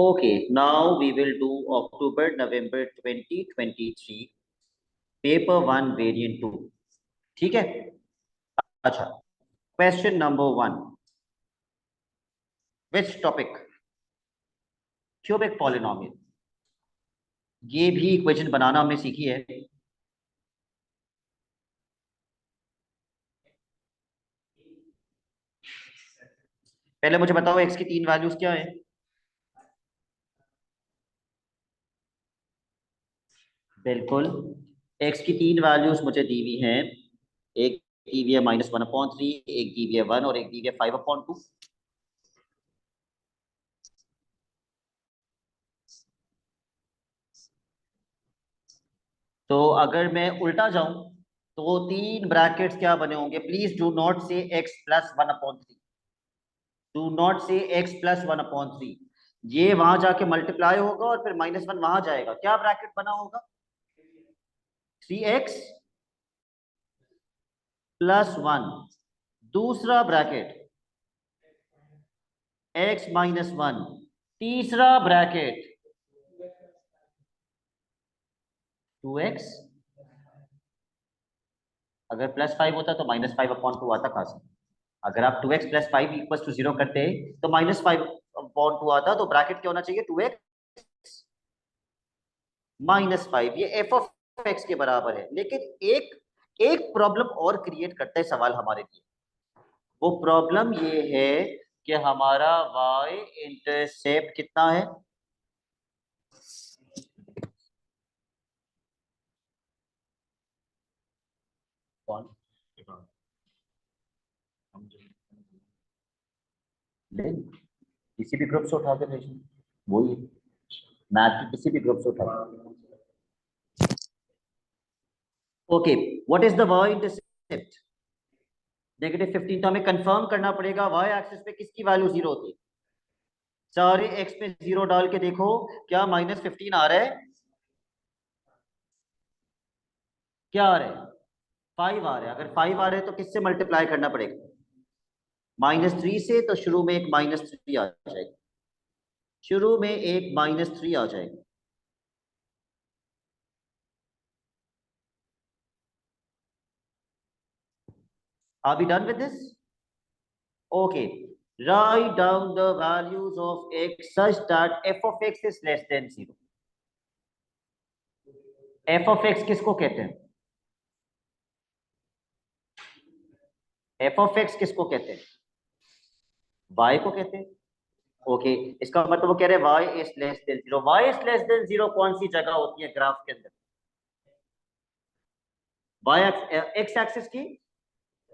Okay, now we will do October, November 2023, paper 1, variant 2. ठीक है? अच्छा, question number 1. Which topic? Cubic polynomial. ये भी इक्वेशन बनाना हमने सीखी है. पहले मुझे बताओ x की 3 वैल्यूज क्या है? बिल्कुल, x की 3 वैल्यूज मुझे दी हुई हैं. एक दी हुई है -1/3, एक दी हुई है 1 और एक दी हुई है 5/2. तो अगर मैं उल्टा जाऊं तो 3 ब्रैकेट्स क्या बने होंगे? प्लीज डू नॉट से x + 1/3. डू नॉट से x + 1/3. ये वहां जाके मल्टीप्लाई होगा और फिर -1 वहां जाएगा. क्या ब्रैकेट बना होगा? 3x + 1. दूसरा ब्रैकेट x - 1. तीसरा ब्रैकेट 2x. अगर +5 होता तो -5/2 आता. कहां से? अगर आप 2x + 5 = 0 करते तो -5/2 आता. तो ब्रैकेट क्या होना चाहिए? 2x -5. ये f(x) के बराबर है. लेकिन एक एक प्रॉब्लम और क्रिएट करता है सवाल हमारे लिए. वो प्रॉब्लम ये है कि हमारा y इंटरसेप्ट कितना है? कौन? किसी भी ग्रुप से उठा के भेजना. वही मैथ की किसी भी ग्रुप से उठा. Okay, what is the y intercept? -15. तो हमें कंफर्म करना पड़ेगा y एक्सिस पे किसकी वैल्यू 0 होती है. सारे x पे 0 डाल के देखो क्या -15 आ रहा है? क्या आ रहा है? 5 आ रहा है. अगर 5 आ रहा है तो किससे मल्टीप्लाई करना पड़ेगा? -3 से. तो शुरू में एक -3 आ जाएगा. शुरू में एक -3 आ जाएगा. Are we done with this? Okay. Write down the values of x such that f of x is less than 0. f of x किसको कहते हैं? f of x किसको कहते हैं? y को कहते हैं. ओके, इसका मतलब वो कह रहे हैं y is less than 0. y is less than 0 कौन सी जगह होती है ग्राफ के अंदर? y x एक्सिस की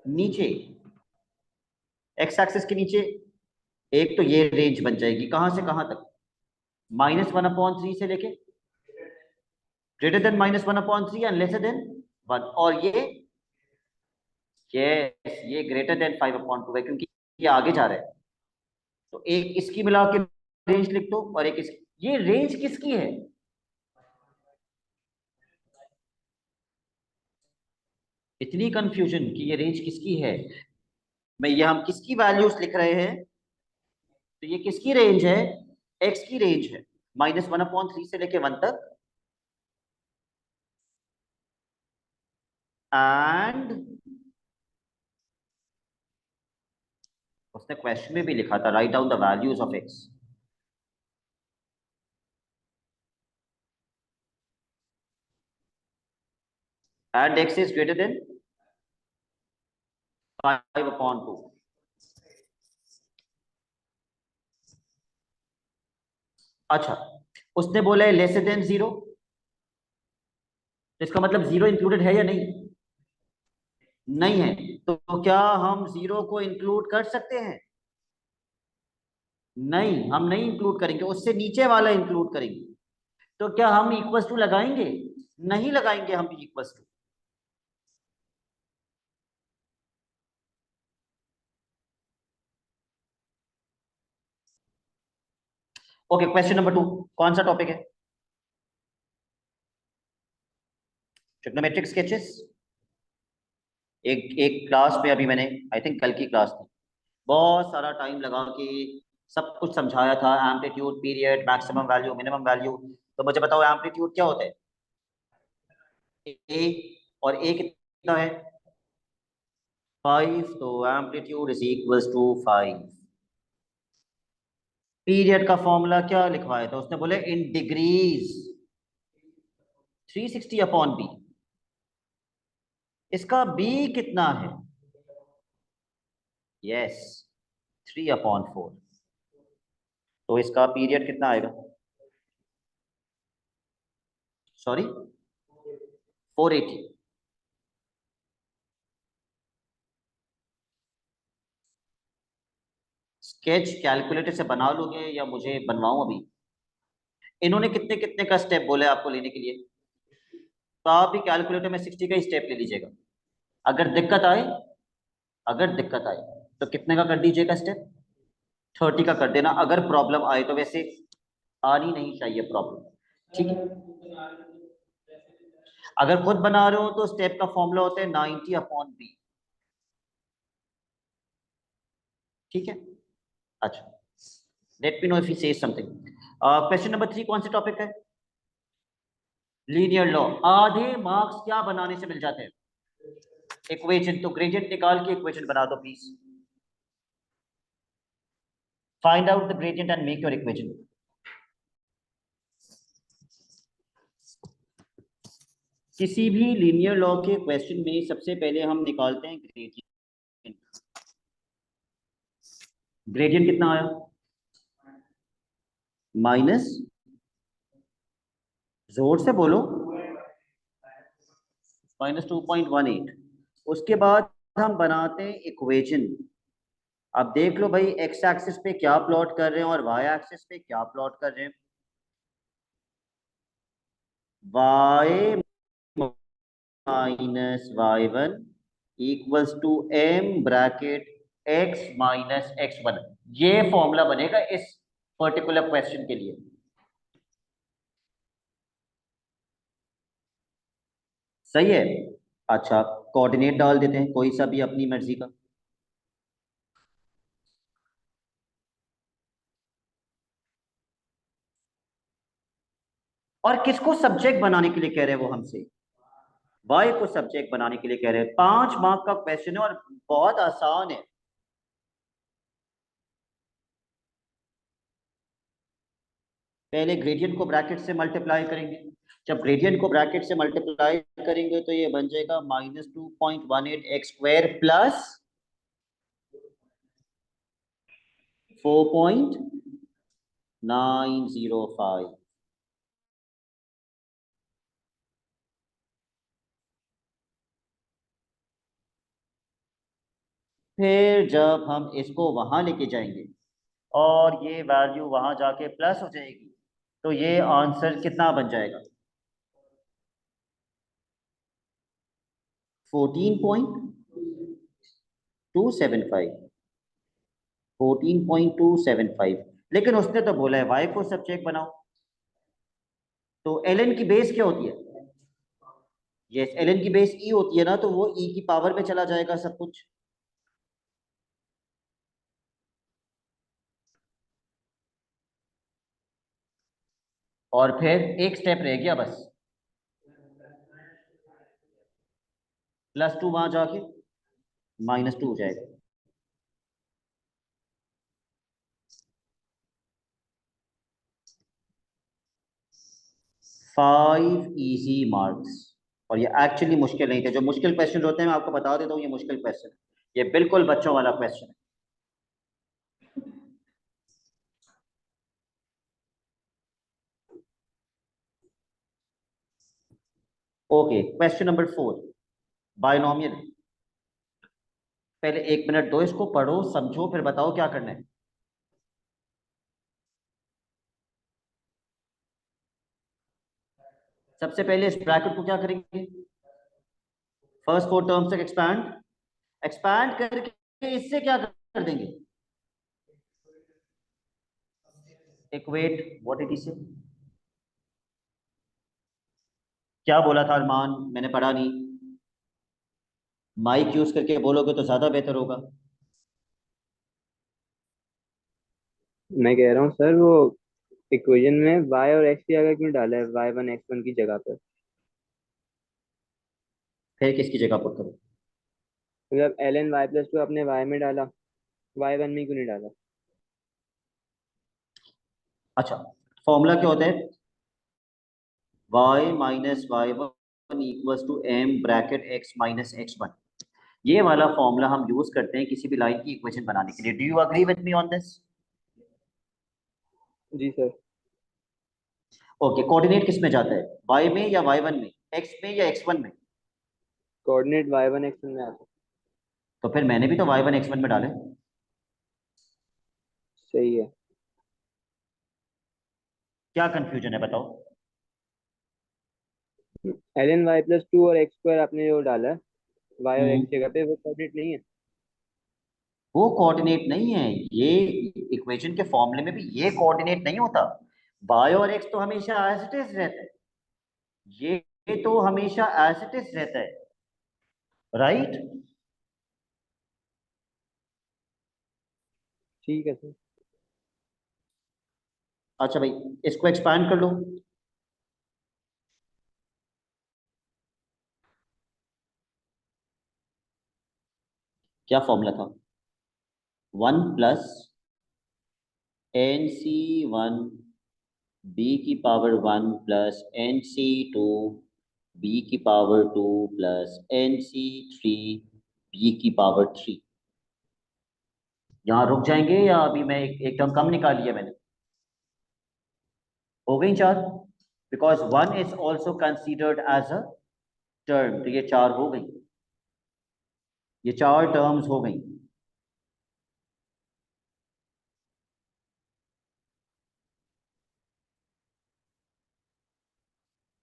नीचे. x एक्सिस के नीचे. एक तो ये रेंज बन जाएगी कहां से कहां तक? -1/3 से लेके greater than -1/3 and lesser than 1. और ये ग्रेटर देन 5/2 है क्योंकि ये आगे जा रहा है. तो एक इसकी मिला के रेंज लिख दो और एक इसकी. ये रेंज किसकी है? इतनी कंफ्यूजन कि ये रेंज किसकी है. मैं ये हम किसकी वैल्यूज लिख रहे हैं? तो ये किसकी रेंज है? x की रेंज है. -1/3 से लेके 1 तक. एंड उसने क्वेश्चन में भी लिखा था write down the values of x. And x is greater then 5/2. अच्छा, उसने बोला है लेसर देन 0. तो इसका मतलब 0 इंक्लूडेड है या नहीं? नहीं है. तो क्या हम 0 को इंक्लूड कर सकते हैं? नहीं, हम नहीं इंक्लूड करेंगे. उससे नीचे वाला इंक्लूड करेंगे. तो क्या हम इक्वल टू लगाएंगे? नहीं लगाएंगे हम equal to. Okay, question number 2. कौन सा टॉपिक है? Trigonometric sketches. एक एक क्लास में अभी मैंने आई थिंक कल की क्लास थी बहुत सारा टाइम लगा के सब कुछ समझाया था, amplitude, period, maximum value, minimum value. तो मुझे बताओ एम्पलीट्यूड क्या होता है? ए, और ए कितना है? 5, तो amplitude is equals to 5। Period का फॉर्मूला क्या लिखवाया था उसने? बोले इन डिग्रीज, 360 अपॉन बी। इसका बी कितना है? यस, 3/4। तो इसका पीरियड कितना आएगा? सॉरी, 480। स्केच कैलकुलेटर से बना लोगे या मुझे बनवाऊं अभी? इन्होंने कितने कितने का स्टेप बोले आपको लेने के लिए? तो आप भी कैलकुलेटर में 60 का ही स्टेप ले लीजिएगा। अगर दिक्कत आए, अगर दिक्कत आए तो कितने का कर दीजिएगा स्टेप? 30 का कर देना अगर प्रॉब्लम आए तो। वैसे आनी नहीं चाहिए प्रॉब्लम, ठीक है। अगर खुद बना रहे हो तो स्टेप का फॉर्मूला होता है 90/b। ठीक है, अच्छा। Let me know if he says something. Question number 3 कौन से टॉपिक है? Linear law. आधे मार्क्स क्या बनाने से मिल जाते हैं? इक्वेशन। तो ग्रेडियंट निकाल के इक्वेशन बना दो please. Find out the gradient and make your equation. किसी भी लीनियर लॉ के क्वेश्चन में सबसे पहले हम निकालते हैं ग्रेडियंट। ग्रेडियंट कितना आया? माइनस, जोर से बोलो, -2.18। उसके बाद हम बनाते हैं इक्वेशन। अब देख लो भाई, एक्स एक्सिस पे क्या प्लॉट कर रहे हैं और वाई एक्सिस पे क्या प्लॉट कर रहे हैं। y -y1 equals to m bracket x -x1। ये फॉर्मूला बनेगा इस पर्टिकुलर क्वेश्चन के लिए। सही है, अच्छा। कोऑर्डिनेट डाल देते हैं कोई सा भी अपनी मर्जी का। और किसको सब्जेक्ट बनाने के लिए कह रहे हैं वो हमसे? वाई को सब्जेक्ट बनाने के लिए कह रहे हैं। 5 मार्क का क्वेश्चन है और बहुत आसान है। पहले ग्रेडियंट को ब्रैकेट से मल्टीप्लाई करेंगे। जब ग्रेडियंट को ब्रैकेट से मल्टीप्लाई करेंगे तो ये बन जाएगा -2.18x² प्लस 4.905। फिर जब हम इसको वहां लेके जाएंगे और ये वैल्यू वहां जाके प्लस हो जाएगी तो ये आंसर कितना बन जाएगा? 14.275। 14.275। लेकिन उसने तो बोला है वाई को सब्जेक्ट बनाओ। तो एल एन की बेस क्या होती है? यस, एल एन की बेस ई होती है ना, तो वो ई की पावर में चला जाएगा सब कुछ। और फिर एक स्टेप रह गया बस, +2 वहां जाके -2 हो जाएगा। 5 इजी मार्क्स। और ये एक्चुअली मुश्किल नहीं थे। जो मुश्किल क्वेश्चन होते हैं मैं आपको बता देता हूँ, ये मुश्किल क्वेश्चन है। ये बिल्कुल बच्चों वाला क्वेश्चन है। Okay, question number 4, binomial. पहले 1 मिनट दो, इसको पढ़ो समझो फिर बताओ क्या करना है। सबसे पहले इस ब्रैकेट को क्या करेंगे? फर्स्ट 4 टर्म्स तक एक्सपैंड, एक्सपैंड करके इससे क्या कर देंगे? इक्वेट। What it is? क्या बोला था अरमान? मैंने पढ़ा नहीं। माइक यूज करके बोलोगे तो ज्यादा बेहतर होगा। मैं कह रहा हूँ सर, वो इक्वेशन में y और x की जगह क्यों डाला है, y1 x1 की जगह पर? फिर किसकी जगह पुट करूं? मतलब ln y+2 आपने y में डाला, y1 में क्यों नहीं डाला? अच्छा, फॉर्मूला क्या होता है? y minus Y one equals to M bracket x minus x1। ये वाला फॉर्मूला हम यूज करते हैं किसी भी लाइन की इक्वेशन बनाने के लिए। Do you agree with me on this? जी सर। ओके, कोऑर्डिनेट किस में जाता है, y में या y1 में, x में या x1 में? कोऑर्डिनेट y1 x1 में आता है। तो फिर मैंने भी तो y1 x1 में डाले। सही है। क्या कंफ्यूजन है बताओ? ln y+2 और x2 आपने जो डाला है y और x हम्म, जगह पे, वो कोऑर्डिनेट नहीं है? वो कोऑर्डिनेट नहीं है। ये इक्वेशन के फॉर्मूले में भी ये कोऑर्डिनेट नहीं होता। y और x तो हमेशा एज इट इज रहता है। ये तो हमेशा एज इट इज रहता है, राइट? ठीक है सर। अच्छा भाई, इसको एक्सपैंड कर लो। क्या फॉर्मूला था? 1 + NC1 b⁻1 + NC2 b⁻2 + NC3 b⁻3। यहां रुक जाएंगे या अभी मैं एक टर्म कम निकाल लिया मैंने? हो गई चार, because 1 is also considered as a term, तो ये चार हो गई। ये चार टर्म्स हो गई।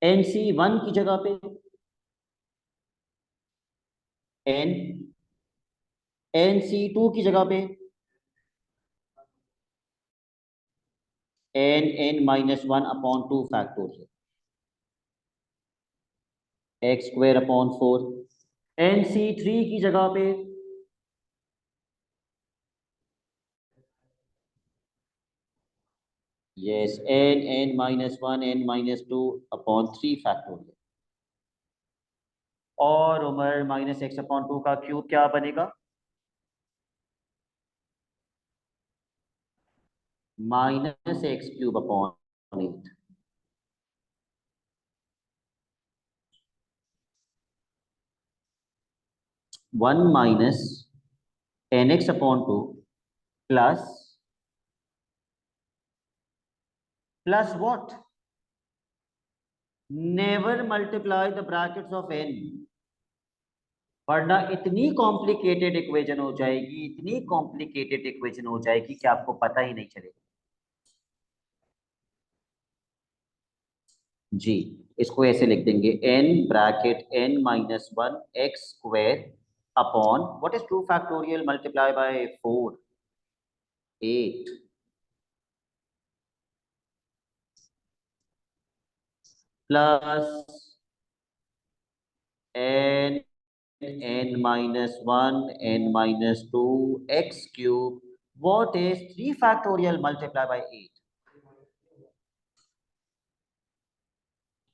NC1 की जगह पे एन, NC2 की जगह पे n n-1/2 factorial x² / 4। NC3 की जगह पे yes n n-1 n-2/3 factorial. और उमर -x/2 का क्यूब क्या बनेगा? -x³ / 8। 1 - nx/2 plus plus what? Never multiply the brackets of n, वरना इतनी कॉम्प्लिकेटेड इक्वेशन हो जाएगी, इतनी कॉम्प्लिकेटेड इक्वेशन हो जाएगी कि आपको पता ही नहीं चलेगा। जी, इसको ऐसे लिख देंगे n (n-1) upon what is 2 factorial multiply by 4, 8 plus n n-1 n-2 x³ what is 3 factorial multiply by 8।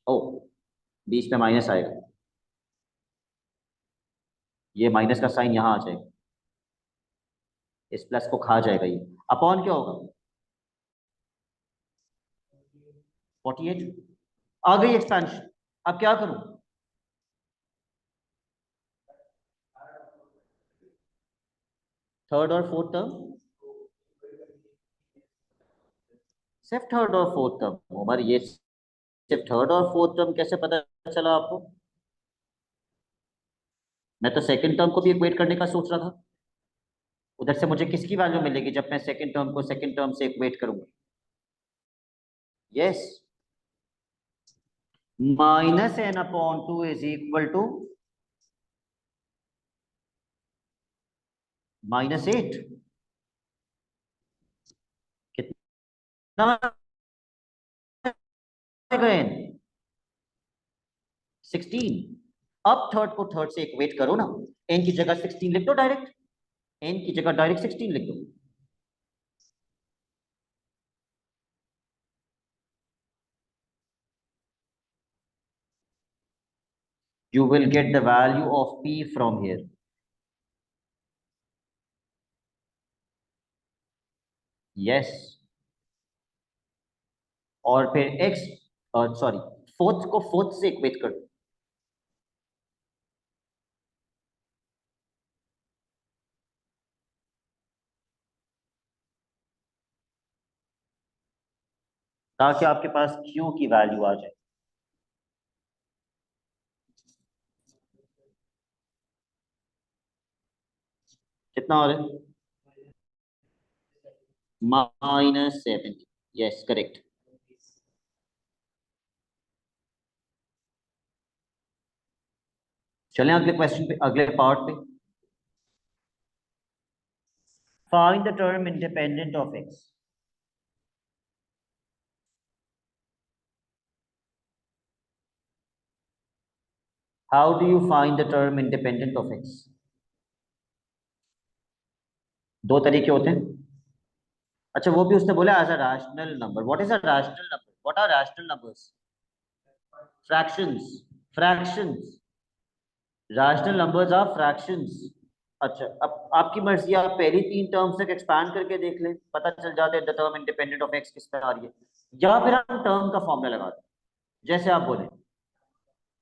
ओ, बीच में माइनस आएगा, ये माइनस का साइन यहां आ जाएगा, इस प्लस को खा जाएगा ये। अपॉन क्या होगा? 48। आ गई एक्सपेंशन। अब क्या करूं? थर्ड और फोर्थ टर्म, सिर्फ थर्ड और फोर्थ टर्म। उमर, ये सिर्फ थर्ड और फोर्थ टर्म कैसे पता चला आपको? मैं तो सेकंड टर्म को भी इक्वेट करने का सोच रहा था। उधर से मुझे किसकी वैल्यू मिलेगी जब मैं सेकंड टर्म को सेकंड टर्म से इक्वेट करूंगा? Yes, -n/2 is equal to -8। कितना आएगा n? 16। अब थर्ड को थर्ड से इक्वेट करो ना, n की जगह 16 लिख दो डायरेक्ट, n की जगह डायरेक्ट 16 लिख दो। you will get the value of p from here. yes, और फिर x, सॉरी, फोर्थ को फोर्थ से इक्वेट कर दो। ताकि आपके पास q की वैल्यू आ जाए। कितना हो रहा है? -70। Yes, correct. चलें अगले क्वेश्चन पे, अगले पार्ट पे। Find the term independent of x। How do you find the term independent of x? दो तरीके होते हैं। अच्छा, वो भी उसने बोला as a rational number. What is a rational number? What are rational numbers? Fractions. Fractions. Rational numbers are fractions. अच्छा, अब आपकी मर्जी, आप पहली तीन टर्म्स तक एक्सपैंड करके देख लें, पता चल जाता है the term independent of x किस तरह आ रही है। या फिर हम टर्म का फॉर्मूला लगा दें, जैसे आप बोले।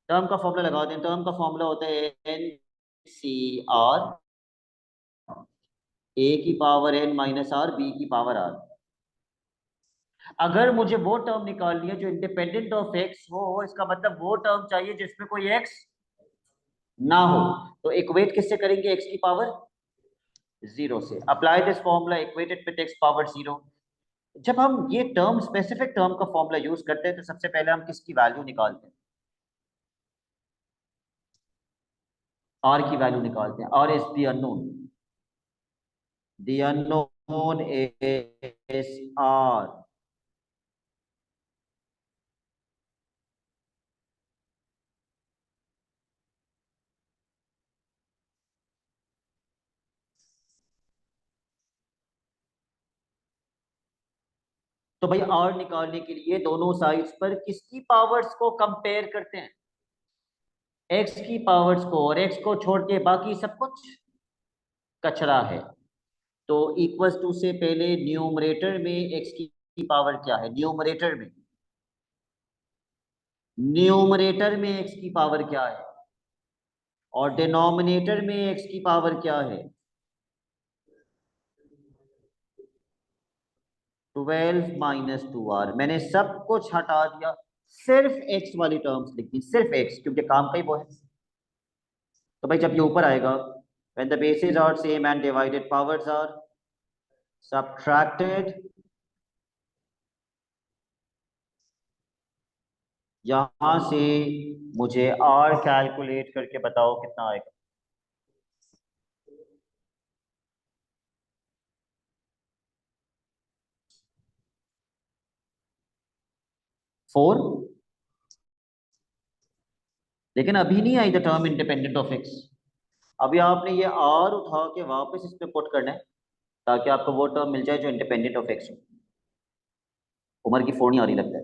टर्म का फॉर्मूला लगा दें। टर्म का फॉर्मूला होता है एन सी आर, ए की power N minus R, B की पावर आर। अगर मुझे वो टर्म निकालनी है जो इंडिपेंडेंट ऑफ एक्स हो, इसका मतलब वो टर्म चाहिए जिसमें कोई एक्स ना हो। तो इक्वेट किससे करेंगे? एक्स की पावर जीरो से। Apply this formula, equated with x power zero. जब हम ये टर्म, स्पेसिफिक टर्म का फॉर्मूला यूज करते हैं, तो सबसे पहले हम किसकी वैल्यू निकालते हैं? आर की वैल्यू निकालते हैं। R is the unknown. The unknown is R. तो भाई आर निकालने के लिए दोनों साइड्स पर किसकी पावर्स को कंपेयर करते हैं? एक्स की पावर्स को, और एक्स को छोड़ के बाकी सब कुछ कचरा है। तो इक्वल्स टू से पहले न्यूमरेटर में एक्स की पावर क्या है? न्यूमरेटर में, न्यूमरेटर में एक्स की पावर क्या है? और डिनोमिनेटर में एक्स की पावर क्या है? 12 - 2r। मैंने सब कुछ हटा दिया, सिर्फ एक्स वाली टर्म्स लिखी, सिर्फ एक्स, क्योंकि काम का ही वो है। तो भाई जब ये ऊपर आएगा, when the bases are same and divided powers are subtracted, यहां से मुझे r कैलकुलेट करके बताओ कितना आएगा। 4। लेकिन अभी नहीं आई the term independent of x. अभी आपने ये r उठा के वापस इस पे पुट करना है, ताकि आपको वो टर्म मिल जाए जो इंडिपेंडेंट ऑफ एक्स हो। उमर की फोन नहीं आ रही लगता है।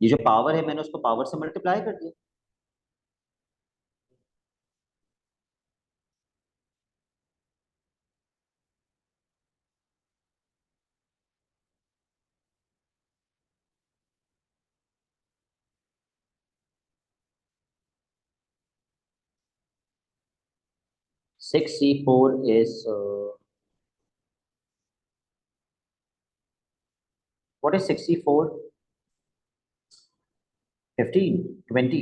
ये जो पावर है, मैंने उसको पावर से मल्टीप्लाई कर दिया। 6c4 is what is 64? 15, 20?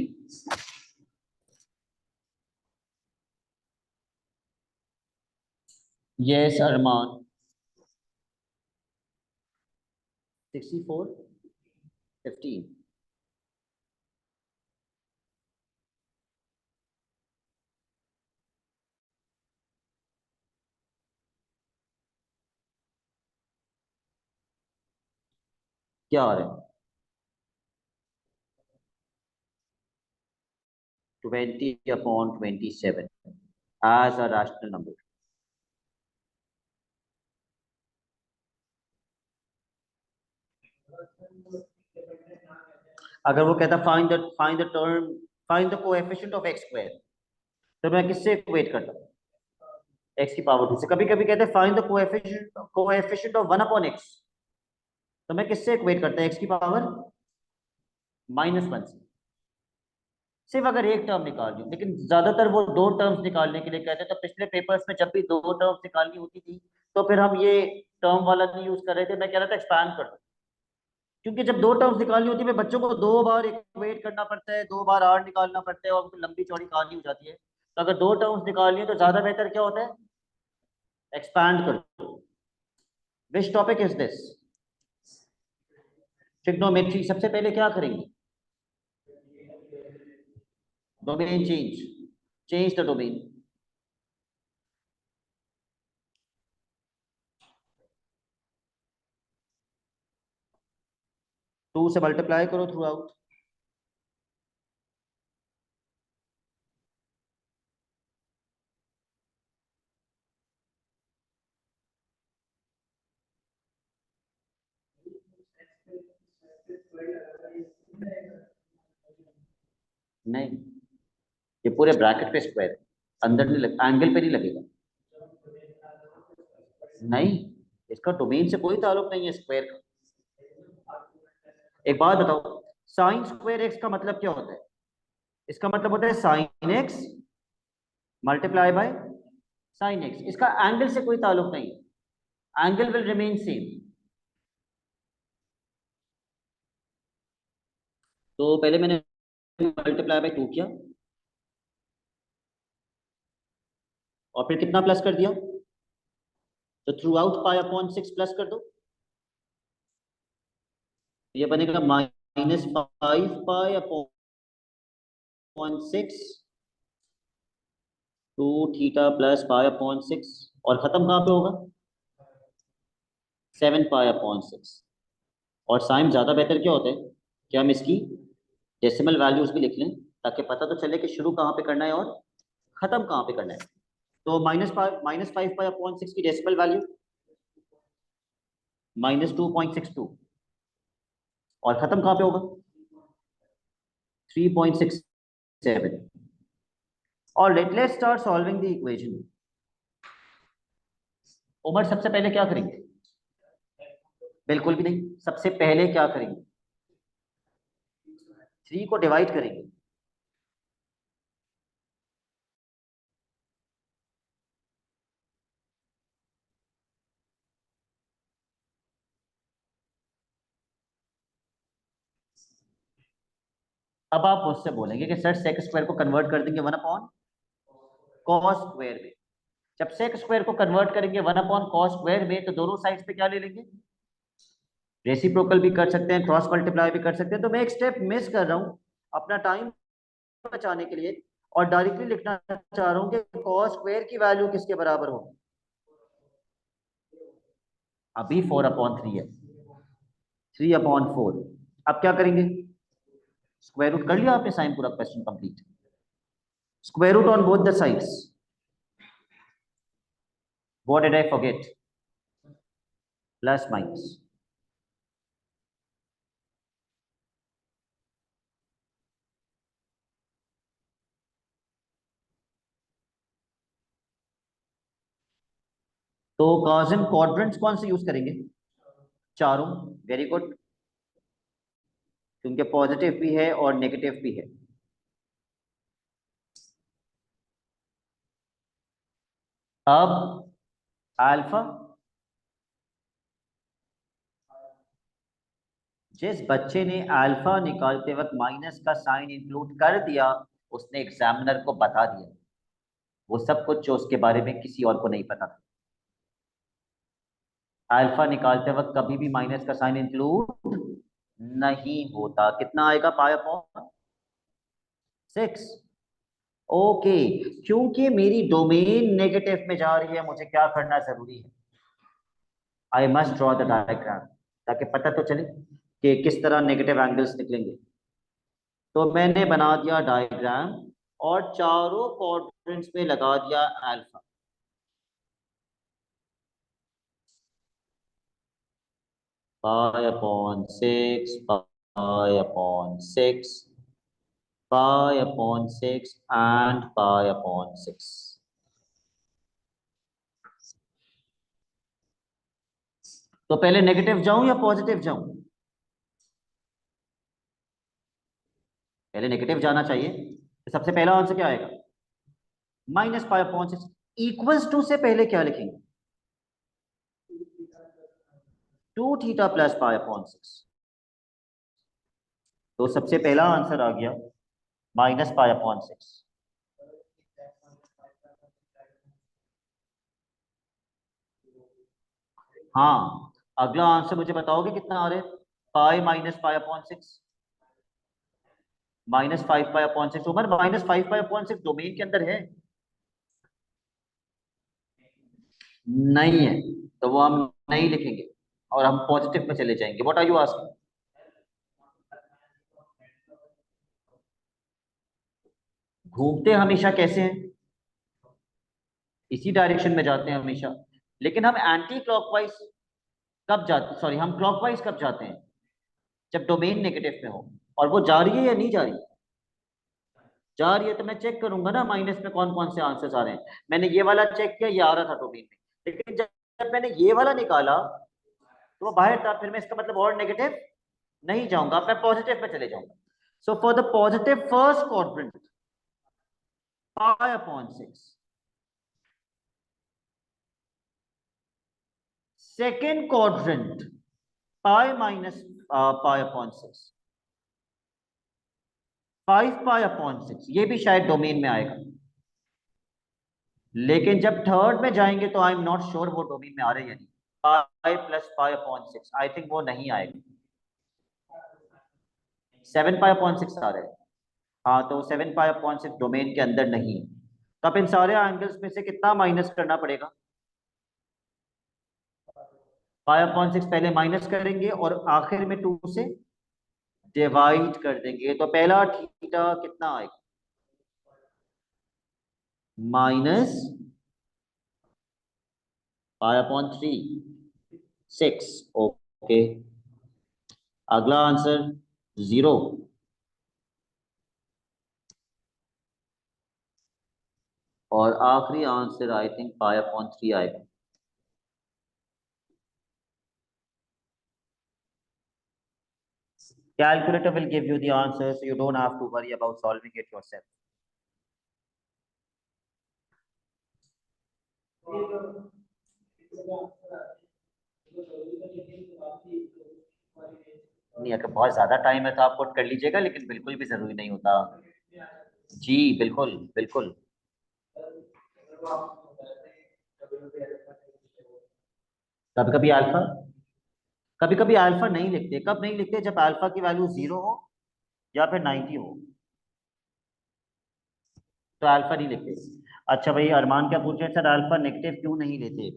Yes, Arman. 64, 15। क्या आ रहा है? 20/27। As a rational number. अगर वो कहता find the coefficient of X square, तो मैं किससे इक्वेट करता हूँ? एक्स की पावर 2 से। कभी कभी कहते हैं find the coefficient of 1/x, तो मैं किससे इक्वेट करता हूँ? एक्स की पावर -1 से। सिर्फ अगर एक टर्म निकालनी हो, लेकिन ज्यादातर वो दो टर्म्स निकालने के लिए कहते हैं। तो पिछले पेपर्स में जब भी दो टर्म्स निकालनी होती थी, तो फिर हम ये टर्म वाला नहीं यूज कर रहे थे, मैं कह रहा था एक्सपैंड कर दो। क्योंकि जब दो टर्म्स निकालनी होती है, फिर बच्चों को दो बार इक्वेट करना पड़ता है, दो बार आर निकालना पड़ता है, और फिर लंबी चौड़ी कहानी हो जाती है। तो अगर दो टर्म्स निकालनी है, तो ज्यादा बेहतर क्या होता है? एक्सपैंड कर दो। Which topic is this? Trigonometry. सबसे पहले क्या करेंगे? Domain change the domain. 2 से मल्टीप्लाई करो थ्रू आउट। नहीं, ये पूरे ब्रैकेट पे स्क्वायर है, अंदर नहीं लग, एंगल पे नहीं लगेगा। नहीं, इसका डोमेन से कोई ताल्लुक नहीं है स्क्वायर का। एक बात बताओ, साइन स्क्वायर एक्स का मतलब क्या होता है? इसका मतलब होता है sine x multiply by sine x. इसका एंगल से कोई ताल्लुक नहीं है, एंगल विल रिमेन सेम। तो पहले मैंने मल्टीप्लाई बाय 2 किया, और फिर कितना प्लस कर दिया? तो throughout pi upon 6 plus कर दो। ये बनेगा -5 pi upon 6 two theta plus pi upon 6, और खत्म कहाँ पे होगा? 7 पाई अपॉन 6। और साइन ज्यादा बेहतर क्या होता है कि हम इसकी डेसिमल वैल्यूज भी लिख लें, ताकि पता तो चले कि शुरू कहाँ पे करना है और खत्म कहाँ पे करना है। तो -5 पाई अपॉन 6 की डेसिमल वैल्यू -2.62, और खत्म कहाँ पे होगा? 3.67। और let's start solving the equation. Umar, सबसे पहले क्या करेंगे? बिल्कुल भी नहीं, सबसे पहले क्या करेंगे? 3 को डिवाइड करेंगे। अब आप मुझसे बोलेंगे कि सर सेक स्क्वायर को कन्वर्ट कर देंगे 1/cos स्क्वायर में। जब सेक स्क्वायर को कन्वर्ट करेंगे 1/cos स्क्वायर में, तो दोनों साइड्स पे क्या ले लेंगे? रेसिप्रोकल भी कर सकते हैं, क्रॉस मल्टीप्लाई भी कर सकते हैं। तो मैं एक स्टेप मिस कर रहा हूं अपना टाइम बचाने के लिए, और डायरेक्टली लिखना चाह रहा हूं कि cos स्क्वायर की वैल्यू किसके बराबर होगी? अभी 4/3 है, 3/4। अब क्या करेंगे? स्क्वायर रूट कर लिया आपने, साइन पूरा question complete. Square root on both the sides. What did I forget? Plus minus. तो कॉजन क्वाड्रेंट्स कौन से यूज करेंगे? चारों। वेरी गुड, क्योंकि पॉजिटिव भी है और नेगेटिव भी है। अब अल्फा, जिस बच्चे ने अल्फा निकालते वक्त माइनस का साइन इंक्लूड कर दिया, उसने एग्जामिनर को बता दिया वो सब कुछ जो उसके बारे में किसी और को नहीं पता था। अल्फा निकालते वक्त कभी भी माइनस का साइन इंक्लूड नहीं होता। कितना आएगा? पाई अपॉन 6। ओके, क्योंकि मेरी डोमेन नेगेटिव में जा रही है, मुझे क्या करना जरूरी है? I must draw the diagram, ताकि पता तो चले कि किस तरह नेगेटिव एंगल्स निकलेंगे। तो मैंने बना दिया डायग्राम और चारों क्वाड्रेंट्स में लगा दिया alpha. Pi upon 6, pi upon 6, pi upon 6 and pi upon 6। तो पहले नेगेटिव जाऊं या पॉजिटिव जाऊं? पहले नेगेटिव जाना चाहिए। तो सबसे पहला आंसर क्या आएगा? -5/6 इक्वल्स टू से पहले क्या लिखेंगे? 2θ + π/6। तो सबसे पहला आंसर आ गया -π/6। हाँ, अगला आंसर मुझे बताओगे कितना आ रहा है? पाई -π/6 -5π/6। उमर, -5π/6 डोमेन के अंदर है? नहीं है, तो वो हम नहीं लिखेंगे और हम पॉजिटिव पे चले जाएंगे। What are you asking? घूमते हमेशा कैसे हैं? इसी डायरेक्शन में जाते हैं हमेशा। लेकिन हम एंटी क्लॉकवाइज कब जाते, सॉरी, हम क्लॉकवाइज कब जाते हैं? जब डोमेन नेगेटिव में हो। और वो जा रही है या नहीं जा रही? जा रही है, तो मैं चेक करूंगा ना माइनस में कौन कौन से आंसर्स आ रहे हैं। मैंने ये वाला चेक किया, ये आ रहा था डोमेन में। लेकिन जब मैंने ये वाला निकाला तो वो बाहर था, फिर मैं इसका मतलब और नेगेटिव नहीं जाऊंगा, मैं पॉजिटिव पे चले जाऊंगा। So for the positive first quadrant, π/6। Second quadrant, π-π/6। 5π/6, ये भी शायद डोमेन में आएगा। लेकिन जब थर्ड में जाएंगे तो आई एम नॉट श्योर वो डोमेन में आ रहे हैं या नहीं। पाई + π/6, आई थिंक वो नहीं आएगा। 7π/6 आ रहे हैं। हाँ, तो 7π/6 डोमेन के अंदर नहीं है। तो अब इन सारे एंगल्स में से कितना माइनस करना पड़ेगा? π/6 पहले माइनस करेंगे और आखिर में 2 से डिवाइड कर देंगे। तो पहला थीटा कितना आएगा? -π/3, 6। ओके, अगला आंसर 0। और आखिरी आंसर आई थिंक π/3 आएगा। Calculator will give you the answer, so you don't have to worry about solving it yourself. नहीं, अगर बहुत ज्यादा टाइम है तो आप कोट कर लीजिएगा, लेकिन बिल्कुल भी जरूरी नहीं होता। जी बिल्कुल बिल्कुल। कभी कभी अल्फा, कभी कभी अल्फा नहीं लिखते। कब नहीं लिखते? जब अल्फा की वैल्यू 0 हो या फिर 90 हो, तो अल्फा नहीं लिखते। अच्छा भाई, अरमान क्या पूछ रहे हैं, सर अल्फा नेगेटिव क्यों नहीं लेते?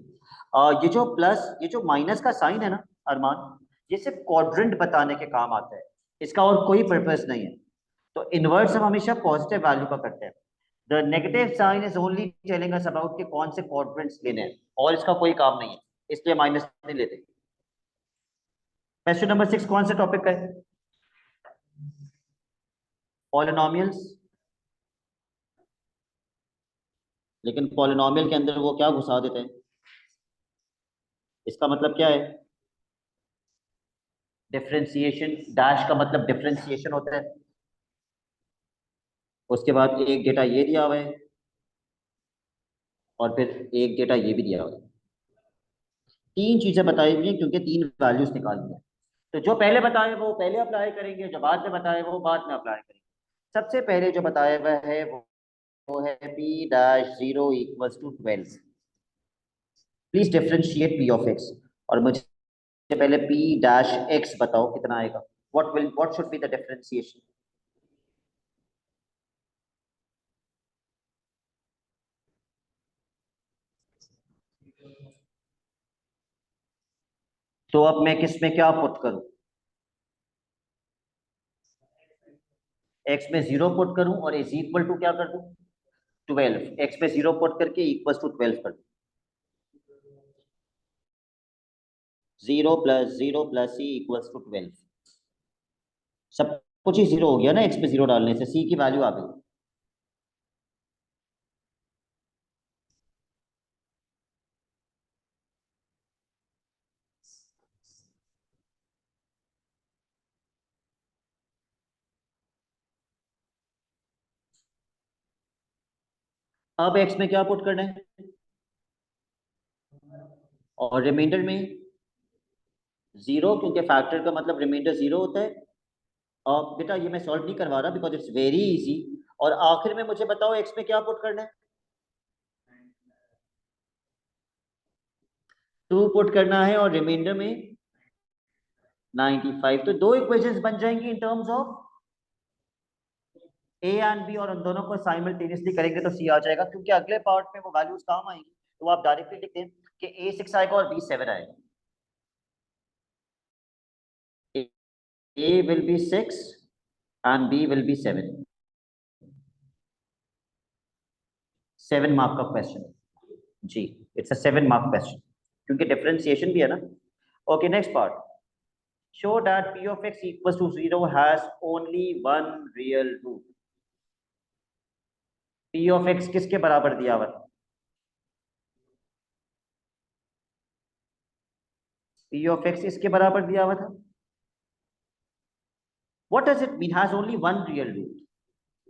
ये जो प्लस, ये जो माइनस का साइन है ना अरमान, ये सिर्फ क्वाड्रेंट बताने के काम आता है, इसका और कोई पर्पस नहीं है। तो इनवर्स हम हमेशा पॉजिटिव वैल्यू का करते हैं। The negative sign is only telling us about कि कौन से क्वाड्रेंट्स लेने हैं, और इसका कोई काम नहीं है, इसलिए माइनस नहीं लेते। क्वेश्चन नंबर 6 कौन से टॉपिक का है? पॉलिनोमियल्स। लेकिन पॉलिनोमियल के अंदर वो क्या घुसा देते हैं? इसका मतलब क्या है? डिफरेंशिएशन। डैश का मतलब डिफरेंशिएशन होता है। उसके बाद एक डेटा ये दिया हुआ है और फिर एक डेटा ये भी दिया हुआ है। तीन चीजें बताई हुई हैं क्योंकि तीन वैल्यूज निकालनी है। तो जो पहले बताए वो पहले अप्लाई करेंगे, जो बाद में बताए वो बाद में अप्लाई करेंगे। सबसे पहले जो बताया हुआ है वो है P-0 = 12। Please differentiate P(x). और मुझे पहले P-x बताओ कितना आएगा। What should be the differentiation? तो अब मैं किस में क्या पुट करूं? एक्स में 0 पुट करूं और इज इक्वल टू क्या कर दूं 12, एक्स में 0 पुट करके इक्वल टू 12 कर दूं। 0 + c इक्वल्स टू 12। सब कुछ ही 0 हो गया ना, एक्स में 0 डालने से c की वैल्यू आ गई। अब एक्स में क्या पुट करना है और रिमाइंडर में 0, क्योंकि फैक्टर का मतलब रिमाइंडर 0 होता है। अब बेटा ये मैं सॉल्व नहीं करवा रहा बिकॉज इट्स वेरी इजी। और आखिर में मुझे बताओ एक्स में क्या पुट करना है, 2 पुट करना है और रिमाइंडर में 95। तो दो इक्वेशंस बन जाएंगी in terms of A and B, और उन दोनों को साइमल्टेनियसली करेंगे तो सी आ जाएगा, क्योंकि अगले पार्ट में वो वैल्यूज काम आएंगी। तो आप डायरेक्टली लिख दें कि ए 6 आएगा और बी 7 आएगा। A will be 6 and B will be 7। 7 mark का क्वेश्चन जी, इट्स अ 7 मार्क क्वेश्चन क्योंकि डिफरेंशिएशन भी है ना। Okay, next part. Show that p of x equals to 0 has only one real root. p of x किसके बराबर दिया हुआ था? p of x इसके बराबर दिया हुआ था। What does it mean has only one real root?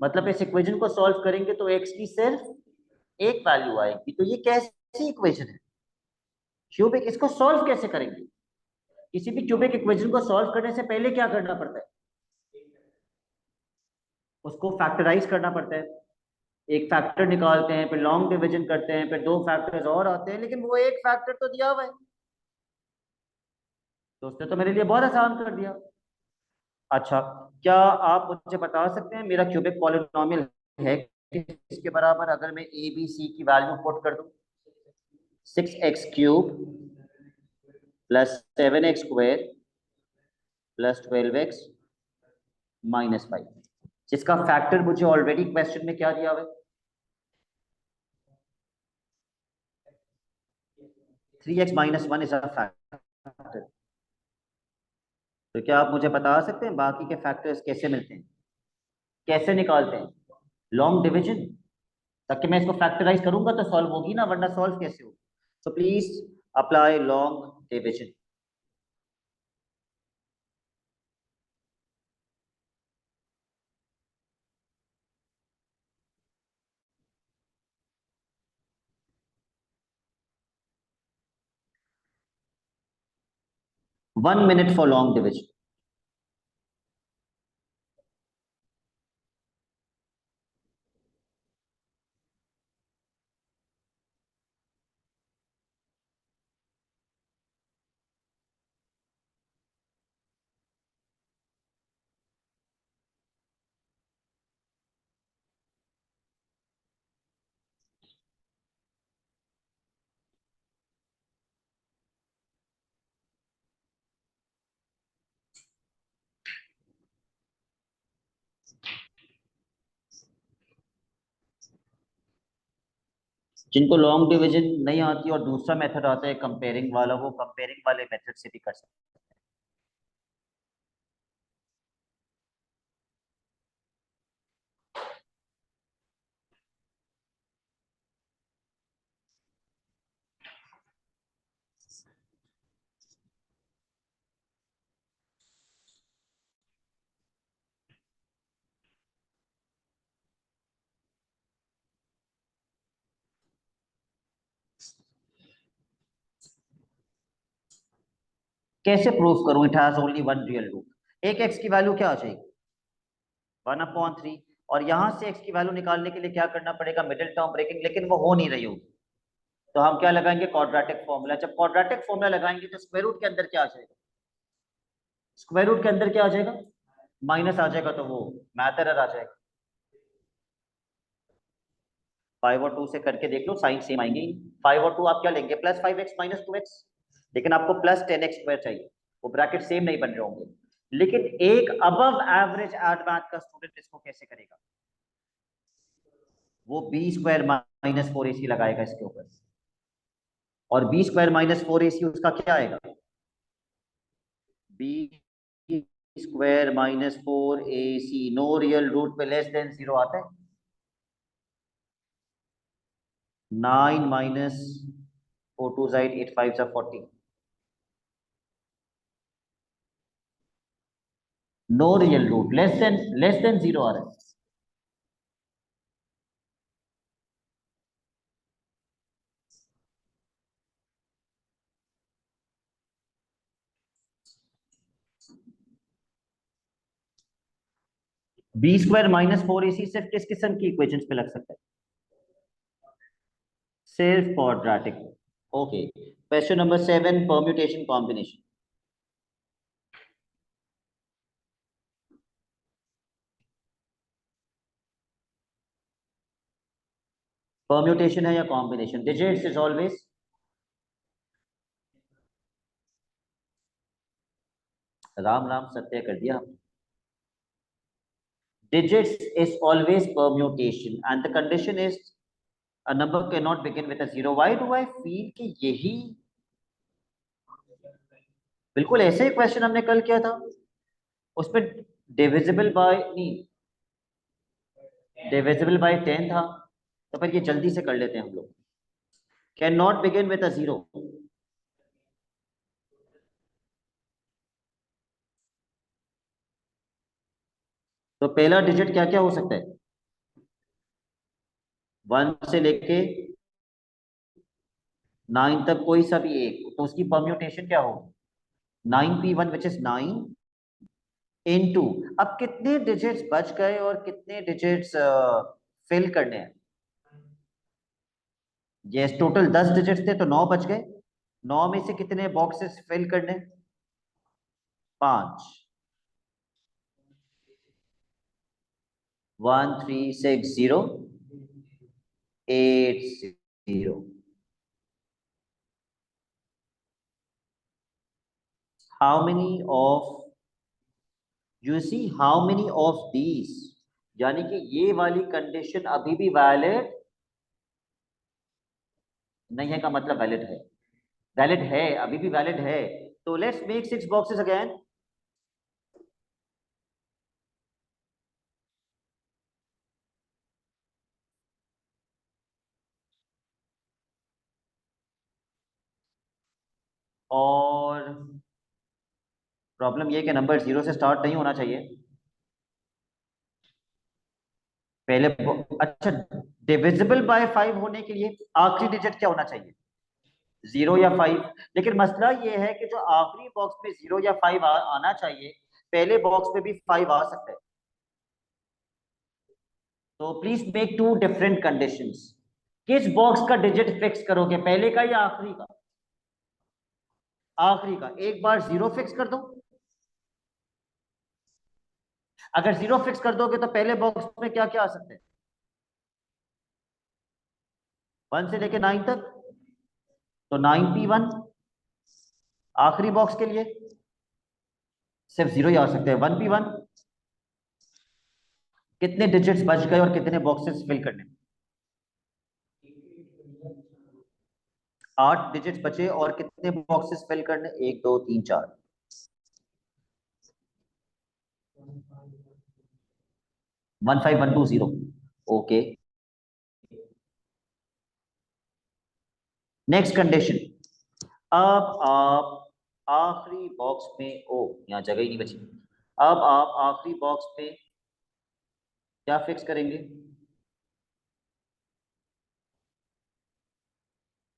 मतलब इस इक्वेशन को सॉल्व करेंगे तो x की सिर्फ एक वैल्यू आएगी। तो ये कैसी इक्वेशन है? क्यूबिक, इसको सॉल्व कैसे करेंगे? किसी भी क्यूबिक इक्वेशन को सॉल्व करने से पहले क्या करना पड़ता है? उसको फैक्टराइज करना पड़ता है। एक फैक्टर निकालते हैं, फिर लॉन्ग डिवीजन करते हैं, फिर दो फैक्टर्स और आते हैं, लेकिन वो एक फैक्टर तो दिया हुआ है। तो उसने तो मेरे लिए बहुत आसान कर दिया। अच्छा, क्या आप मुझे बता सकते हैं मेरा क्यूबिक पॉलिनोमियल है किसके बराबर? अगर मैं ए बी सी की वैल्यू पुट कर दूं, 6x³ + 7x² + 12x - 5, जिसका फैक्टर मुझे ऑलरेडी क्वेश्चन में क्या दिया हुआ है? 3x - 1 is a factor. तो क्या आप मुझे बता सकते हैं बाकी के फैक्टर्स कैसे मिलते हैं, कैसे निकालते हैं? लॉन्ग डिवीजन, ताकि मैं इसको फैक्टराइज करूंगा तो सॉल्व होगी ना, वरना सॉल्व कैसे होगी? So please apply long division. One minute for long division. जिनको लॉन्ग डिवीजन नहीं आती और दूसरा मेथड आता है कंपेयरिंग वाला, वो कंपेयरिंग वाले मेथड से भी कर सकते हैं। कैसे प्रूफ करूं it has only one real root? एक एक्स की वैल्यू क्या आ जाएगी? 1/3। और यहां से एक्स की वैल्यू निकालने के लिए क्या करना पड़ेगा? मिडिल टर्म ब्रेकिंग, लेकिन वो हो नहीं रही होगी। तो हम क्या लगाएंगे? Quadratic formula. जब क्वाड्रेटिक फॉर्मूला लगाएंगे तो स्क्वायर रूट के अंदर क्या आ जाएगा? स्क्वायर रूट के अंदर क्या आ जाएगा? माइनस आ जाएगा, तो वो मैथ एरर आ जाएगा। 5 और 2 से करके देख लो, साइन सेम आएंगे। 5 और 2 आप क्या लेंगे? +5x - 2x। लेकिन आपको +10x² चाहिए, वो ब्रैकेट सेम नहीं बन रहे होंगे। लेकिन एक अबव एवरेज एड मैथ का स्टूडेंट इसको कैसे करेगा? वो बी स्क्वायर माइनस 4ac लगाएगा इसके ऊपर, और बी स्क्वायर माइनस 4ac उसका क्या आएगा? B square minus 4ac no real root पे लेस देन 0 आता है। 9 minus 4 2 8 8 5 40, no real root, less than 0 आ रहा है। बी स्क्वायर माइनस 4ac सिर्फ किस किस्म की इक्वेशंस पे लग सकता है? सिर्फ quadratic. Okay, question number 7, permutation combination. Permutation है या combination? Digits is always, Ram Ram सत्य कर दिया आपने। Digits is always permutation and the condition is a number cannot begin with a zero. Why do I feel कि यही बिल्कुल ऐसे ही क्वेश्चन हमने कल किया था, उसमें डिविजिबल बाय नहीं, डिविजिबल बाय 10 था, तो फिर ये जल्दी से कर लेते हैं हम लोग। Can not begin with a zero, तो पहला डिजिट क्या क्या हो सकता है? 1 से लेके 9 तक कोई सा भी एक, तो उसकी परम्यूटेशन क्या होगी? 9p1 विच इज 9 इनटू, अब कितने डिजिट्स बच गए और कितने डिजिट्स फिल करने हैं? यस, टोटल 10 डिजिट्स थे तो 9 बच गए। 9 में से कितने बॉक्सेस फिल करने? 5। 1 3 6 0 8 0। How many of, you see how many of these, यानी कि ये वाली कंडीशन अभी भी वैलिड नहीं है का मतलब वैलिड है, वैलिड है, अभी भी वैलिड है। तो लेट्स मेक 6 बॉक्सेस अगेन। और प्रॉब्लम ये कि नंबर 0 से स्टार्ट नहीं होना चाहिए पहले। अच्छा, डिविजिबल बाय 5 होने के लिए आखिरी डिजिट क्या होना चाहिए? 0 या 5। लेकिन मसला ये है कि जो आखिरी बॉक्स में 0 या 5 आना चाहिए, पहले बॉक्स में भी 5 आ सकता है। तो please make two different conditions. किस बॉक्स का डिजिट फिक्स करोगे, पहले का या आखिरी का? आखिरी का। एक बार 0 फिक्स कर दो, अगर 0 फिक्स कर दोगे तो पहले बॉक्स में क्या क्या आ सकते हैं? 1 से लेके 9 तक, तो 9p1 आखिरी बॉक्स के लिए सिर्फ 0 ही आ सकते हैं। 1p1 कितने डिजिट्स बच गए और कितने बॉक्सेस फिल करने? 8 डिजिट्स बचे और कितने बॉक्सेस फिल करने? 1 2 3 4। 1 5 1 2 0। Okay, next condition. अब आप आखिरी बॉक्स में, ओ यहाँ जगह ही नहीं बची, अब आप आखिरी बॉक्स पे क्या फिक्स करेंगे?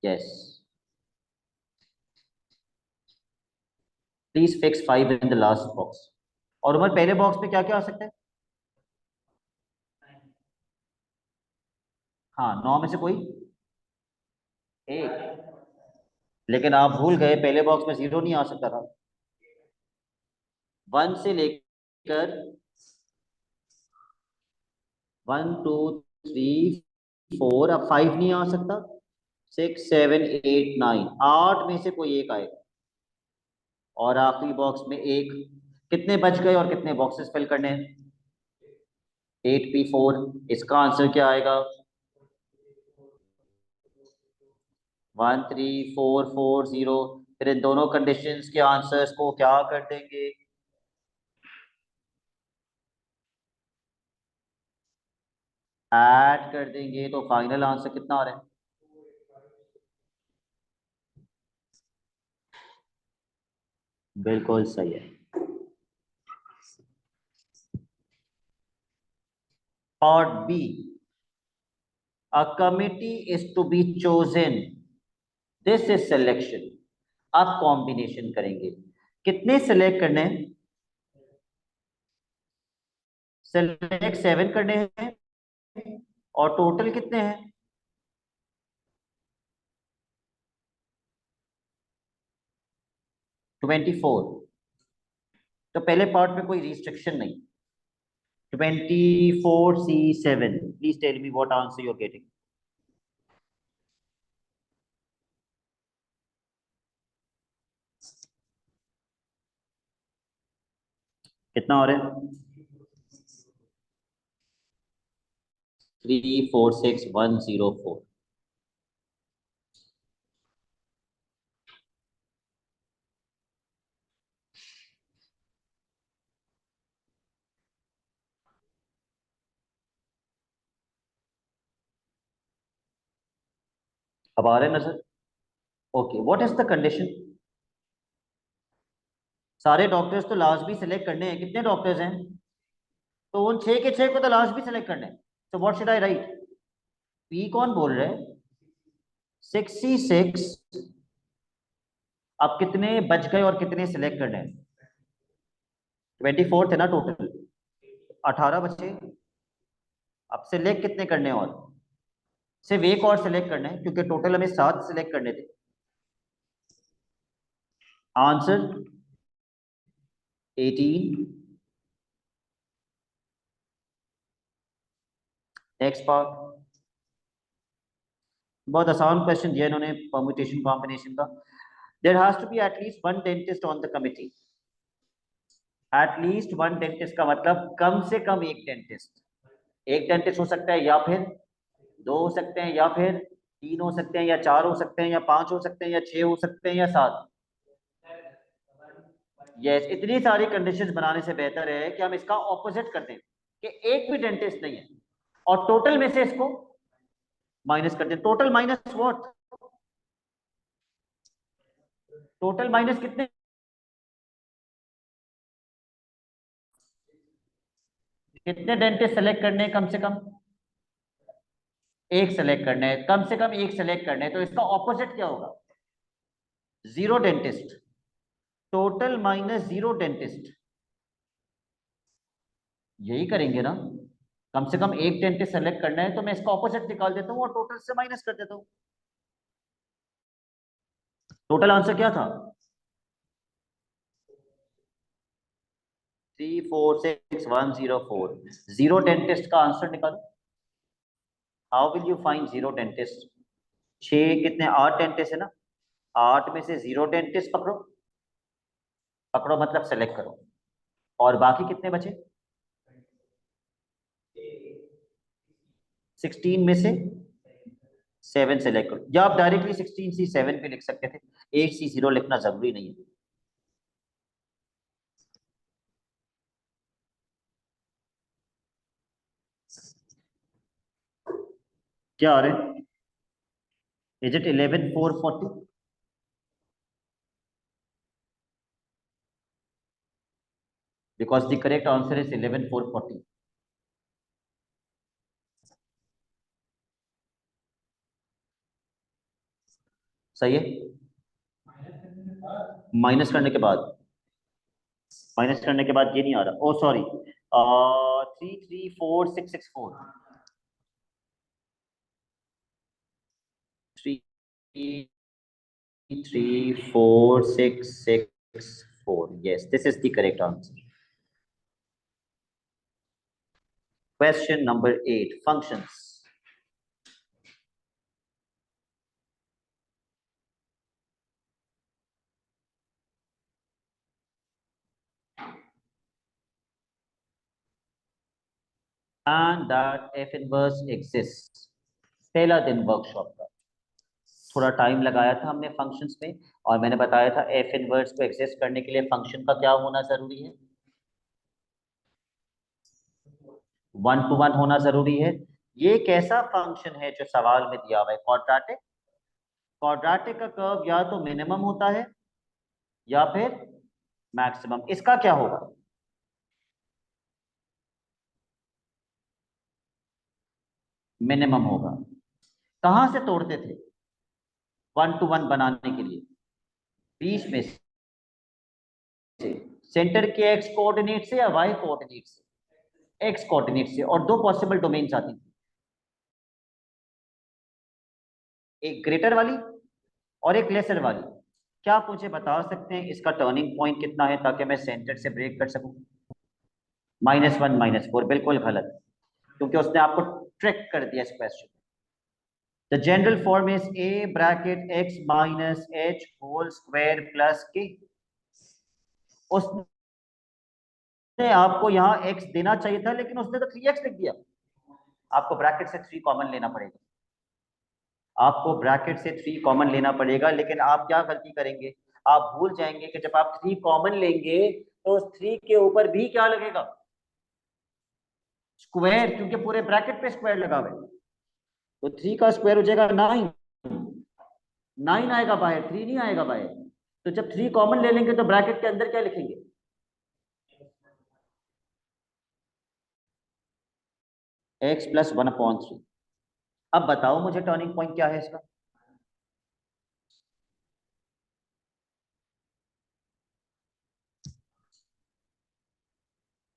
Yes, please fix 5 in the last box. और उमर पहले बॉक्स पे क्या क्या आ सकता है? हाँ, 9 में से कोई एक, लेकिन आप भूल गए पहले बॉक्स में 0 नहीं आ सकता था। 1 से लेकर 1 2 3 4, अब 5 नहीं आ सकता। 6 7 8 9, 8 में से कोई एक आएगा, और आखिरी बॉक्स में एक। कितने बच गए और कितने बॉक्सेस फिल करने हैं? 8p4। इसका आंसर क्या आएगा? 13440। फिर इन दोनों कंडीशंस के आंसर्स को क्या कर देंगे? ऐड कर देंगे, तो फाइनल आंसर कितना आ रहा है? बिल्कुल सही है। Part B, a committee is to be chosen, this is selection. अब कॉम्बिनेशन करेंगे। कितने सिलेक्ट करने हैं? सिलेक्ट 7 करने हैं। और टोटल कितने हैं? 24। तो पहले पार्ट में कोई रिस्ट्रिक्शन नहीं। 24C7। Please tell me what answer you are getting. कितना हो रहा है? 346104। अब आ रहे हैं नजर? Okay, what is the condition? सारे डॉक्टर्स तो लास्ट भी सिलेक्ट करने हैं। कितने डॉक्टर्स हैं? तो उन 6 के 6 को तो लास्ट भी सिलेक्ट करने हैं। तो what should I right? P कौन बोल रहे हैं? 66। अब कितने बच गए और कितने सिलेक्ट करने हैं? 24 थे ना टोटल। 18 बचे। अब सिलेक्ट कितने करने हैं? और सिर्फ एक और सिलेक्ट करना है, क्योंकि टोटल हमें 7 सिलेक्ट करने थे। आंसर 18। Next part. बहुत आसान क्वेश्चन दिया इन्होंने परम्यूटेशन कॉम्बिनेशन का। There has to be at least one dentist on the committee. At least one dentist का मतलब कम से कम एक डेंटिस्ट। एक डेंटिस्ट हो सकता है, या फिर दो हो सकते हैं, या फिर तीन हो सकते हैं, या चार हो सकते हैं, या पांच हो सकते हैं, या छह हो सकते हैं, या सात। यस, इतनी सारी कंडीशंस बनाने से बेहतर है कि हम इसका ऑपोजिट कर दें कि एक भी डेंटिस्ट नहीं है, और टोटल में से इसको माइनस कर दें। Total minus what? Total minus कितने? कितने डेंटिस्ट सेलेक्ट करने हैं? कम से कम एक सेलेक्ट करने हैं। कम से कम एक सेलेक्ट करने हैं, तो इसका ऑपोजिट क्या होगा? Zero dentist. Total minus zero dentist. यही करेंगे ना? कम से कम एक डेंटिस्ट सेलेक्ट करना है, तो मैं इसका ऑपोजिट निकाल देता हूँ और टोटल से माइनस कर देता हूँ। टोटल आंसर क्या था? 346104। जीरो डेंटिस्ट का आंसर निकालो। How will you find zero dentist? छह कितने? 8 डेंटिस्ट है ना? 8 में से जीरो डेंटिस्ट पकड़ो। पकड़ो मतलब सेलेक्ट करो। और बाकी कितने बचे? 16 में से 7 सेलेक्ट करो, या आप डायरेक्टली 16C7 पे लिख सकते थे। 8C0 लिखना जरूरी नहीं है। क्या आ रहे हैं? Is it 11440? Because the correct answer is 11440। सही है। माइनस करने के बाद, माइनस करने के बाद ये नहीं आ रहा। ओ sorry, 334664। 334664। Yes, this is the correct answer. Question number 8, functions. And that F inverse exist. पहला दिन वर्कशॉप का, थोड़ा टाइम लगाया था हमने फंक्शंस में, और मैंने बताया था एफ इनवर्स को एग्जिस्ट करने के लिए फंक्शन का क्या होना जरूरी है, 1 to 1 होना जरूरी है। ये कैसा फंक्शन है जो सवाल में दिया हुआ है, क्वाड्रेटिक। क्वाड्रेटिक का कर्व या तो मिनिमम होता है या फिर मैक्सिमम। इसका क्या होगा, मिनिमम होगा। कहां से तोड़ते थे 1 to 1 बनाने के लिए, बीच में से, सेंटर के एक्स कोऑर्डिनेट से या वाई कोऑर्डिनेट से, एक्स कोऑर्डिनेट से। और दो पॉसिबल डोमेन्स आती थी, एक ग्रेटर वाली और एक लेसर वाली। क्या आप मुझे बता सकते हैं इसका टर्निंग पॉइंट कितना है, ताकि मैं सेंटर से ब्रेक कर सकूं। -1 -4, बिल्कुल गलत, क्योंकि उसने आपको ट्रिक कर दिया इस question. The general form is a bracket x minus h whole square plus k। उसने आपको यहाँ x देना चाहिए था, लेकिन उसने तो 3x लिख दिया। आपको ब्रैकेट से 3 कॉमन लेना पड़ेगा, आपको ब्रैकेट से 3 कॉमन लेना पड़ेगा। लेकिन आप क्या गलती करेंगे, आप भूल जाएंगे कि जब आप 3 कॉमन लेंगे तो उस 3 के ऊपर भी क्या लगेगा, स्क्वायर, क्योंकि पूरे ब्रैकेट पे स्क्वायर लगा हुआ है। तो 3 का स्क्वायर हो जाएगा 9, 9 आएगा बाहर, 3 नहीं आएगा बाहर। तो जब 3 कॉमन ले लेंगे तो ब्रैकेट के अंदर क्या लिखेंगे, x प्लस 1/3। अब बताओ मुझे टर्निंग पॉइंट क्या है इसका।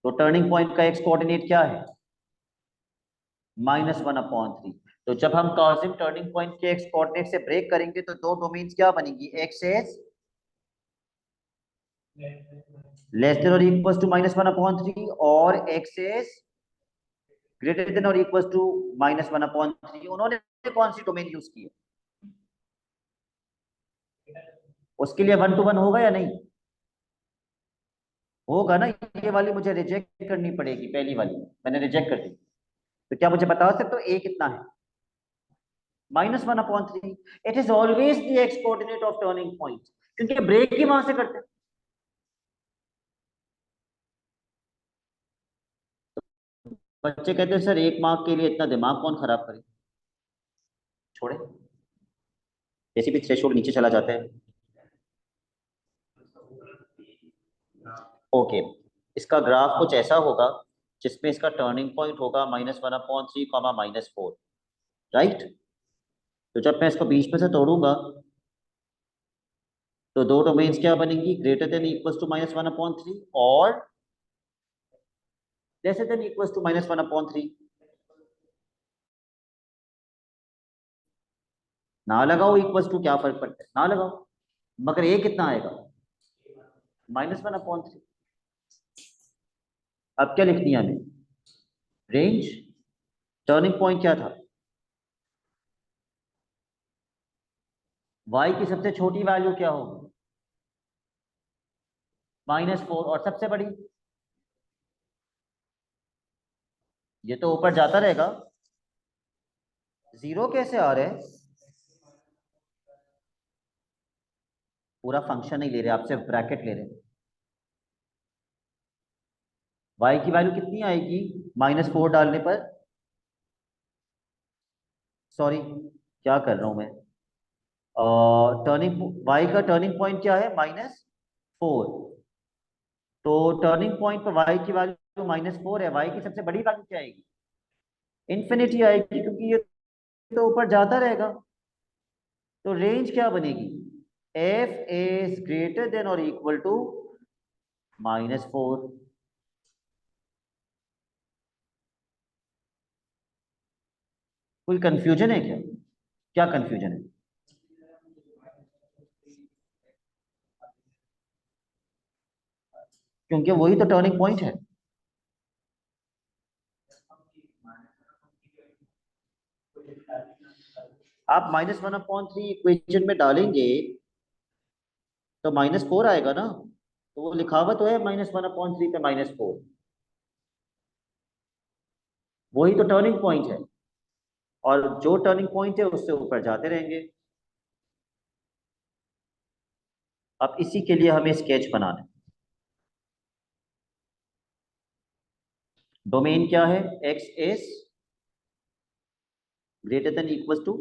तो टर्निंग पॉइंट का x कोऑर्डिनेट क्या है, -1/3। तो जब हम कॉसिम टर्निंग पॉइंट के x कोऑर्डिनेट से ब्रेक करेंगे तो दो डोमेन्स क्या बनेगी, x इज लेस देन और इक्वल टू -1/3 और x इज ग्रेटर देन और इक्वल टू -1/3। उन्होंने कौन सी डोमेन यूज की है, उसके लिए 1 to 1 होगा या नहीं, होगा ना। ये वाली मुझे रिजेक्ट करनी पड़ेगी, पहली वाली मैंने रिजेक्ट कर दी। तो क्या मुझे बता सकते हो a कितना है, -1/3। It is always the x coordinate of turning point, क्योंकि ब्रेक ही वहां से करते हैं। बच्चे कहते हैं सर 1 मार्क के लिए इतना दिमाग कौन खराब करे, छोड़े, जैसे भी थ्रेशोल्ड नीचे चला जाता है। ओके, इसका ग्राफ कुछ ऐसा होगा जिसमें इसका टर्निंग पॉइंट होगा -1/3 -4, राइट। तो जब मैं इसको बीच में से तोड़ूंगा तो दो डोमेन्स क्या बनेंगी, ग्रेटर देन इक्वल टू -1/3 और लेसर देन इक्वल टू -1/3। ना लगाओ इक्वल टू, क्या फर्क पड़ता है, ना लगाओ। मगर ये कितना आएगा, -1/3। अब क्या लिखनी है हमें, रेंज। टर्निंग पॉइंट क्या था, y की सबसे छोटी वैल्यू क्या होगी, -4, और सबसे बड़ी, ये तो ऊपर जाता रहेगा। 0 कैसे आ रहे हैं, पूरा फंक्शन नहीं ले रहे आप, सिर्फ ब्रैकेट ले रहे हैं। y की वैल्यू कितनी आएगी -4 डालने पर, सॉरी क्या कर रहा हूं मैं, टर्निंग y का टर्निंग पॉइंट क्या है, -4। तो टर्निंग पॉइंट पर y की वैल्यू -4 है, y की सबसे बड़ी वैल्यू क्या आएगी, इन्फिनिटी आएगी, क्योंकि ये तो ऊपर जाता रहेगा। तो रेंज क्या बनेगी, f इज ग्रेटर देन और इक्वल टू -4। कोई कंफ्यूजन है क्या, क्या कंफ्यूजन है, क्योंकि वही तो टर्निंग पॉइंट है। आप -1/3 इक्वेशन में डालेंगे तो -4 आएगा ना, तो वो लिखा हुआ तो है -1/3 पे -4। वही तो टर्निंग पॉइंट है, और जो टर्निंग पॉइंट है उससे ऊपर जाते रहेंगे। अब इसी के लिए हमें स्केच बनाना है। डोमेन क्या है? X is greater than equal to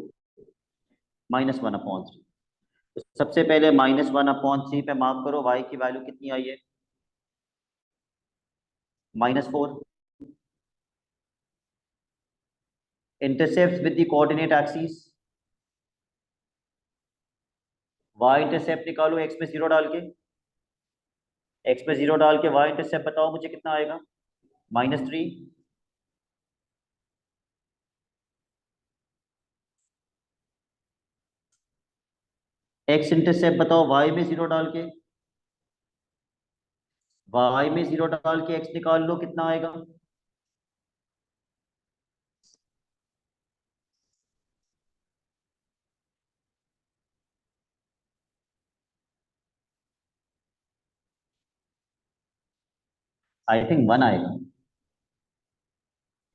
-1/3। तो सबसे पहले -1/3 पे मार्क करो, y की वैल्यू कितनी आई है? -4। Intercept with the coordinate axis, y intercept निकालो x में 0 डाल के। x में 0 डाल के y इंटरसेप्ट बताओ मुझे कितना आएगा? -3। x इंटरसेप्ट बताओ y में 0 डाल के। y में 0 डाल के x निकाल लो, कितना आएगा? आई थिंक 1 आएगा,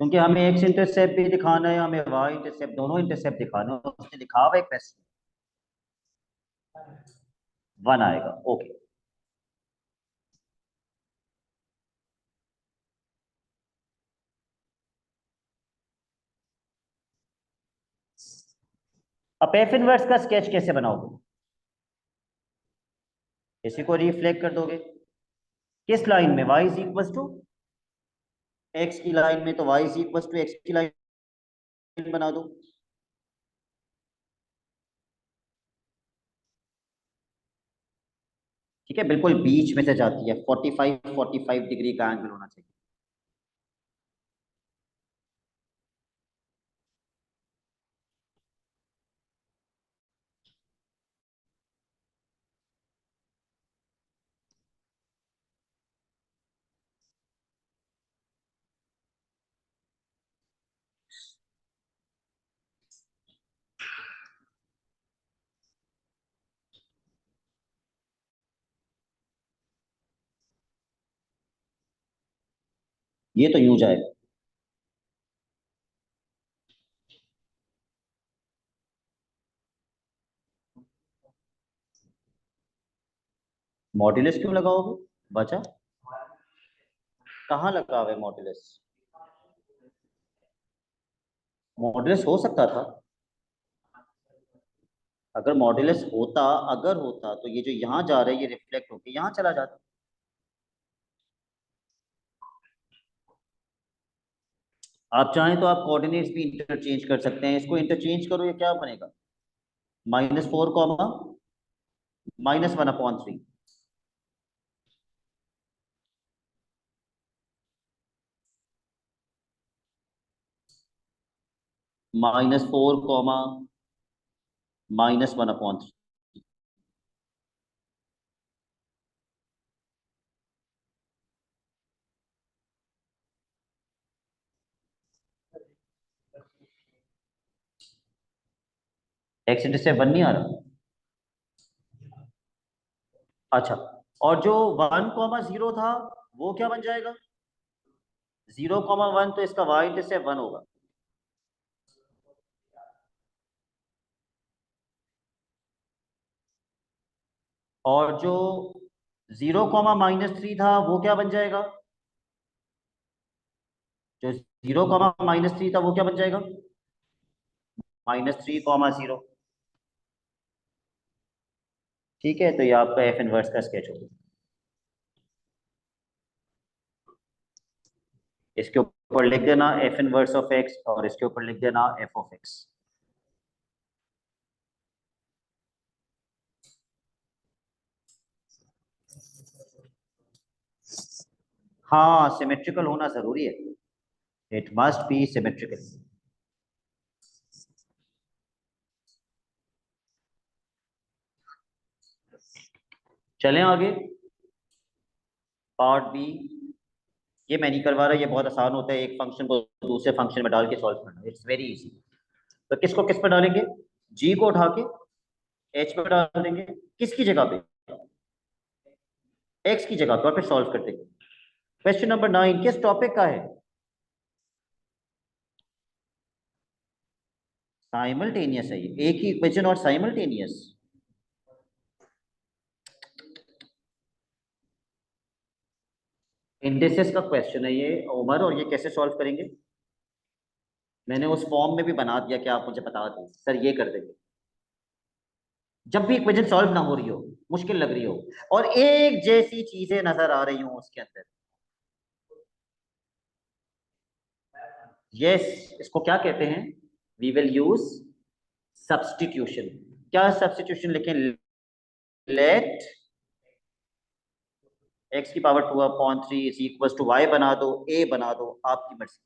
क्योंकि हमें एक्स इंटरसेप्ट भी दिखाना है, हमें वाई इंटरसेप्ट, दोनों इंटरसेप्ट दिखाना है। उसने लिखा हुआ है क्वेश्चन, 1 आएगा। ओके। अब एफ इनवर्स का स्केच कैसे बनाओगे? इसी को रिफ्लेक्ट कर दोगे किस लाइन में? y is equal to X की लाइन में, तो y is equal to X की लाइन बना दो। ठीक है, बिल्कुल बीच में से जाती है, 45 डिग्री का एंगल होना चाहिए। ये तो यूं जाएगा। मॉड्यूलस क्यों लगाओगे? बचा कहाँ लगा हुआ है मॉड्यूलस? मॉड्यूलस हो सकता था, अगर मॉड्यूलस होता, अगर होता तो ये जो यहाँ जा रहा है ये रिफ्लेक्ट होके यहाँ चला जाता। आप चाहें तो आप कोऑर्डिनेट्स भी इंटरचेंज कर सकते हैं, इसको इंटरचेंज करो, ये क्या बनेगा? -4 कॉमा -1/3। -4 कॉमा -1/3। एक्स इंटरसेप्ट 1 नहीं आ रहा? अच्छा, और जो 1,0 था वो क्या बन जाएगा? 0,1, तो इसका y इंटरसेप्ट 1 होगा। और जो 0,-3 था वो क्या बन जाएगा? जो 0,-3 था वो क्या बन जाएगा? -3,0। ठीक है, तो ये आपका एफ इनवर्स का स्केच होगा। इसके ऊपर लिख देना एफ इनवर्स ऑफ एक्स, और इसके ऊपर लिख देना एफ ऑफ एक्स। हाँ, सिमेट्रिकल होना जरूरी है, इट मस्ट बी सिमेट्रिकल। चलें आगे, पार्ट बी। ये मैं नहीं करवा रहा, ये बहुत आसान होता है, एक फंक्शन को दूसरे फंक्शन में डाल के सॉल्व करना, इट्स वेरी इजी। तो किसको किस पर डालेंगे? जी को उठा के एच पर डाल देंगे, किसकी जगह पे? एक्स की जगह पे, और फिर सॉल्व कर देंगे। क्वेश्चन नंबर 9 किस टॉपिक का है? साइमल्टेनियस है ये, एक ही इक्वेशन और साइमल्टेनियस। इंडिसेस का क्वेश्चन है ये उमर, और ये कैसे सॉल्व करेंगे? मैंने उस फॉर्म में भी बना दिया कि आप मुझे बता दें सर, ये कर देंगे। जब भी इक्वेशन सॉल्व ना हो रही हो, मुश्किल लग रही हो, और एक जैसी चीजें नजर आ रही हो उसके अंदर, यस, इसको क्या कहते हैं? We will use substitution. क्या सब्स्टिट्यूशन लिखें? लेट एक्स की power 2/3 is equal to Y बना दो, ए बना दो, आपकी मर्जी।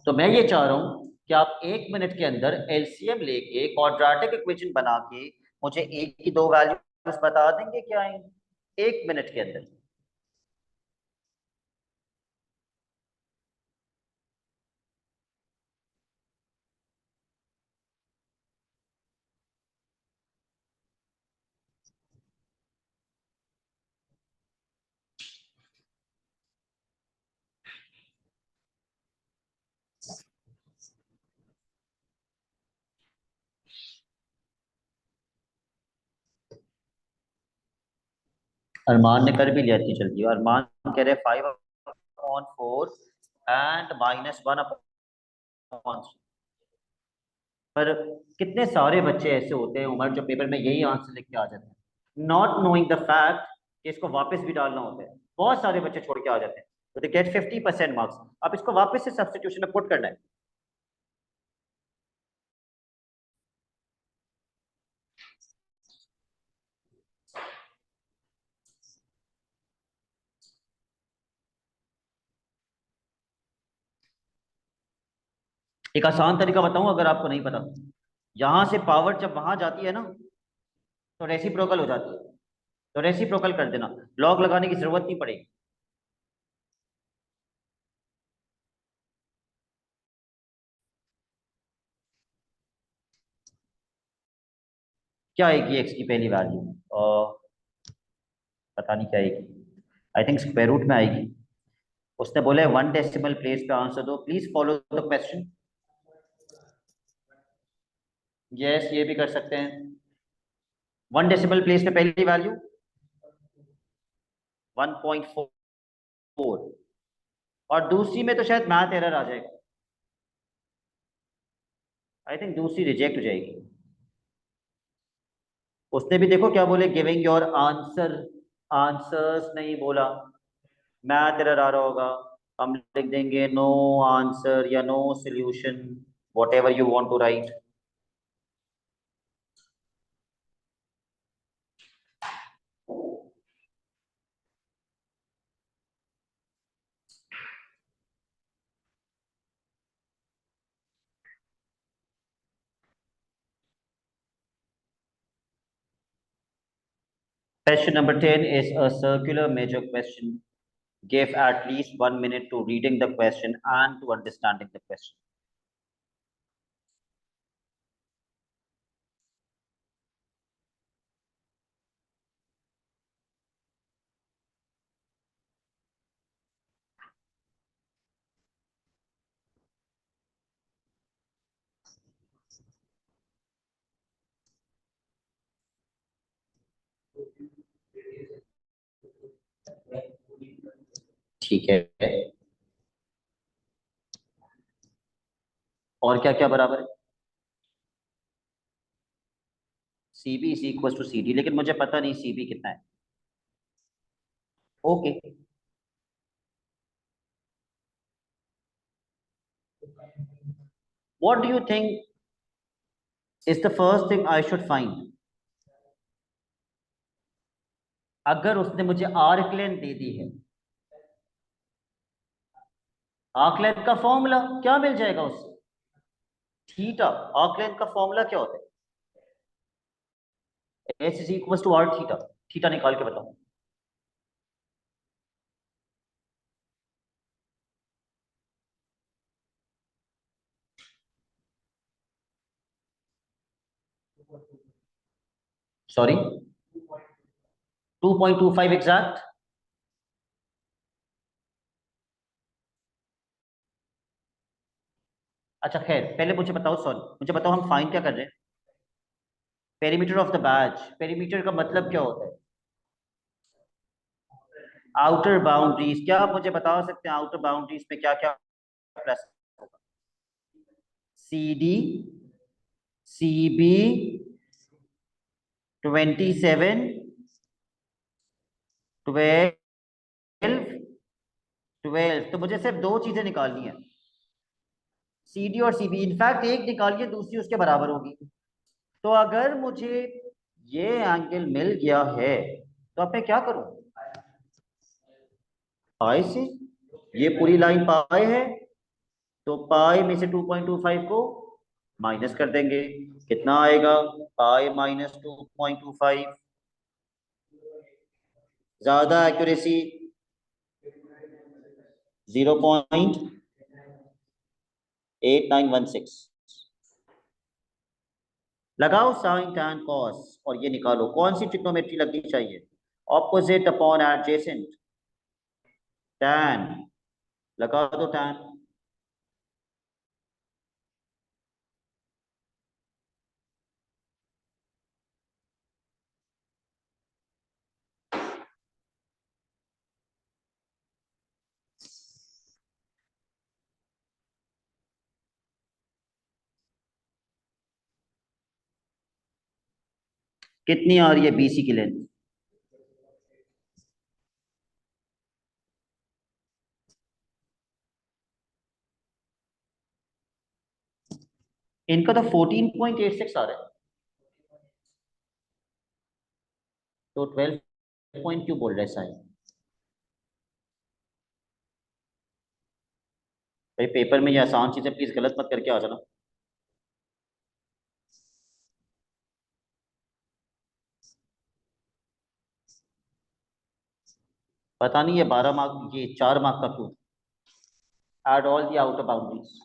तो मैं ये चाह रहा हूं कि आप 1 मिनट के अंदर एलसीएम लेके क्वाड्रेटिक इक्वेशन बना के मुझे ए की दो वैल्यूज बता देंगे क्या आएंगे 1 मिनट के अंदर। अरमान ने कर भी लिया इतनी जल्दी। अरमान कह रहे 5/4 एंड -1/3। पर कितने सारे बच्चे ऐसे होते हैं उमर जो पेपर में यही आंसर लिख के आ जाते हैं, नॉट नोइंग द फैक्ट कि इसको वापस भी डालना होता है। बहुत सारे बच्चे छोड़ के आ जाते हैं, तो दे गेट 50% मार्क्स। अब इसको वापस से सब्स्टिट्यूशन में पुट करना है। एक आसान तरीका बताऊं अगर आपको नहीं पता, यहां से पावर जब वहां जाती है ना, तो रेसिप्रोकल हो जाती है। तो रेसिप्रोकल कर देना, लॉग लगाने की जरूरत नहीं पड़ेगी। क्या आएगी एक्स की पहली वैल्यू? पता नहीं क्या आएगी, आई थिंक स्क्वायर रूट में आएगी। उसने बोला 1 डेसिमल प्लेस पे आंसर दो, please follow the question. Yes, ये भी कर सकते हैं। 1 डेसिमल प्लेस पे पहली वैल्यू 1.4, और दूसरी में तो शायद मैथ एरर आ जाएगा। आई थिंक दूसरी रिजेक्ट हो जाएगी। उसने भी देखो क्या बोले, गिविंग योर आंसर, आंसर्स नहीं बोला, मैथ एरर आ रहा होगा। हम लिख देंगे नो आंसर या no solution, whatever you want to write. Question number 10 is a circular major question. Give at least 1 minute to reading the question and to understanding the question. ठीक है, और क्या क्या बराबर है? C B is equal to C D, लेकिन मुझे पता नहीं सी बी कितना है। Okay, what do you think is the first thing I should find? अगर उसने मुझे आर्क लेंथ दे दी है, आर्क लेंथ का फॉर्मूला क्या मिल जाएगा उससे? थीटा। आर्क लेंथ का फॉर्मूला क्या होता है? S is equal to R theta. Theta निकाल के बताओ। Sorry, 2.25 exact. अच्छा खैर, पहले मुझे बताओ, सॉरी मुझे बताओ, हम फाइंड क्या कर रहे हैं? Perimeter of the batch. Perimeter का मतलब क्या होता है? Outer boundaries. क्या आप मुझे बता सकते हैं आउटर बाउंड्रीज में क्या क्या प्लस होगा? C D, C B, 27, 12, 12। तो मुझे सिर्फ दो चीजें निकालनी है, सी डी और सी बी। इनफैक्ट एक निकालिए, दूसरी उसके बराबर होगी। तो अगर मुझे ये एंगल मिल गया है तो अब मैं क्या करूं? पाई से, ये पूरी लाइन पाई है, तो पाई में से 2.25 को माइनस कर देंगे। कितना आएगा? Pi minus 2.25। ज्यादा एक्यूरेसी 0.8916। लगाओ साइन टैन कॉस और ये निकालो कौन सी ट्रिग्नोमेट्री लगनी चाहिए। Opposite upon adjacent, tan. लगा दो टैन। कितनी आ रही है बीसी की लेंथ? इनका तो 14.86 आ रहा है, तो 12 पॉइंट क्यों बोल रहे हैं साइन? भाई पेपर में ये आसान चीजें प्लीज गलत मत करके आ जाना। पता नहीं ये 12 मार्क, ये 4 मार्क का क्यों? Add all the outer boundaries.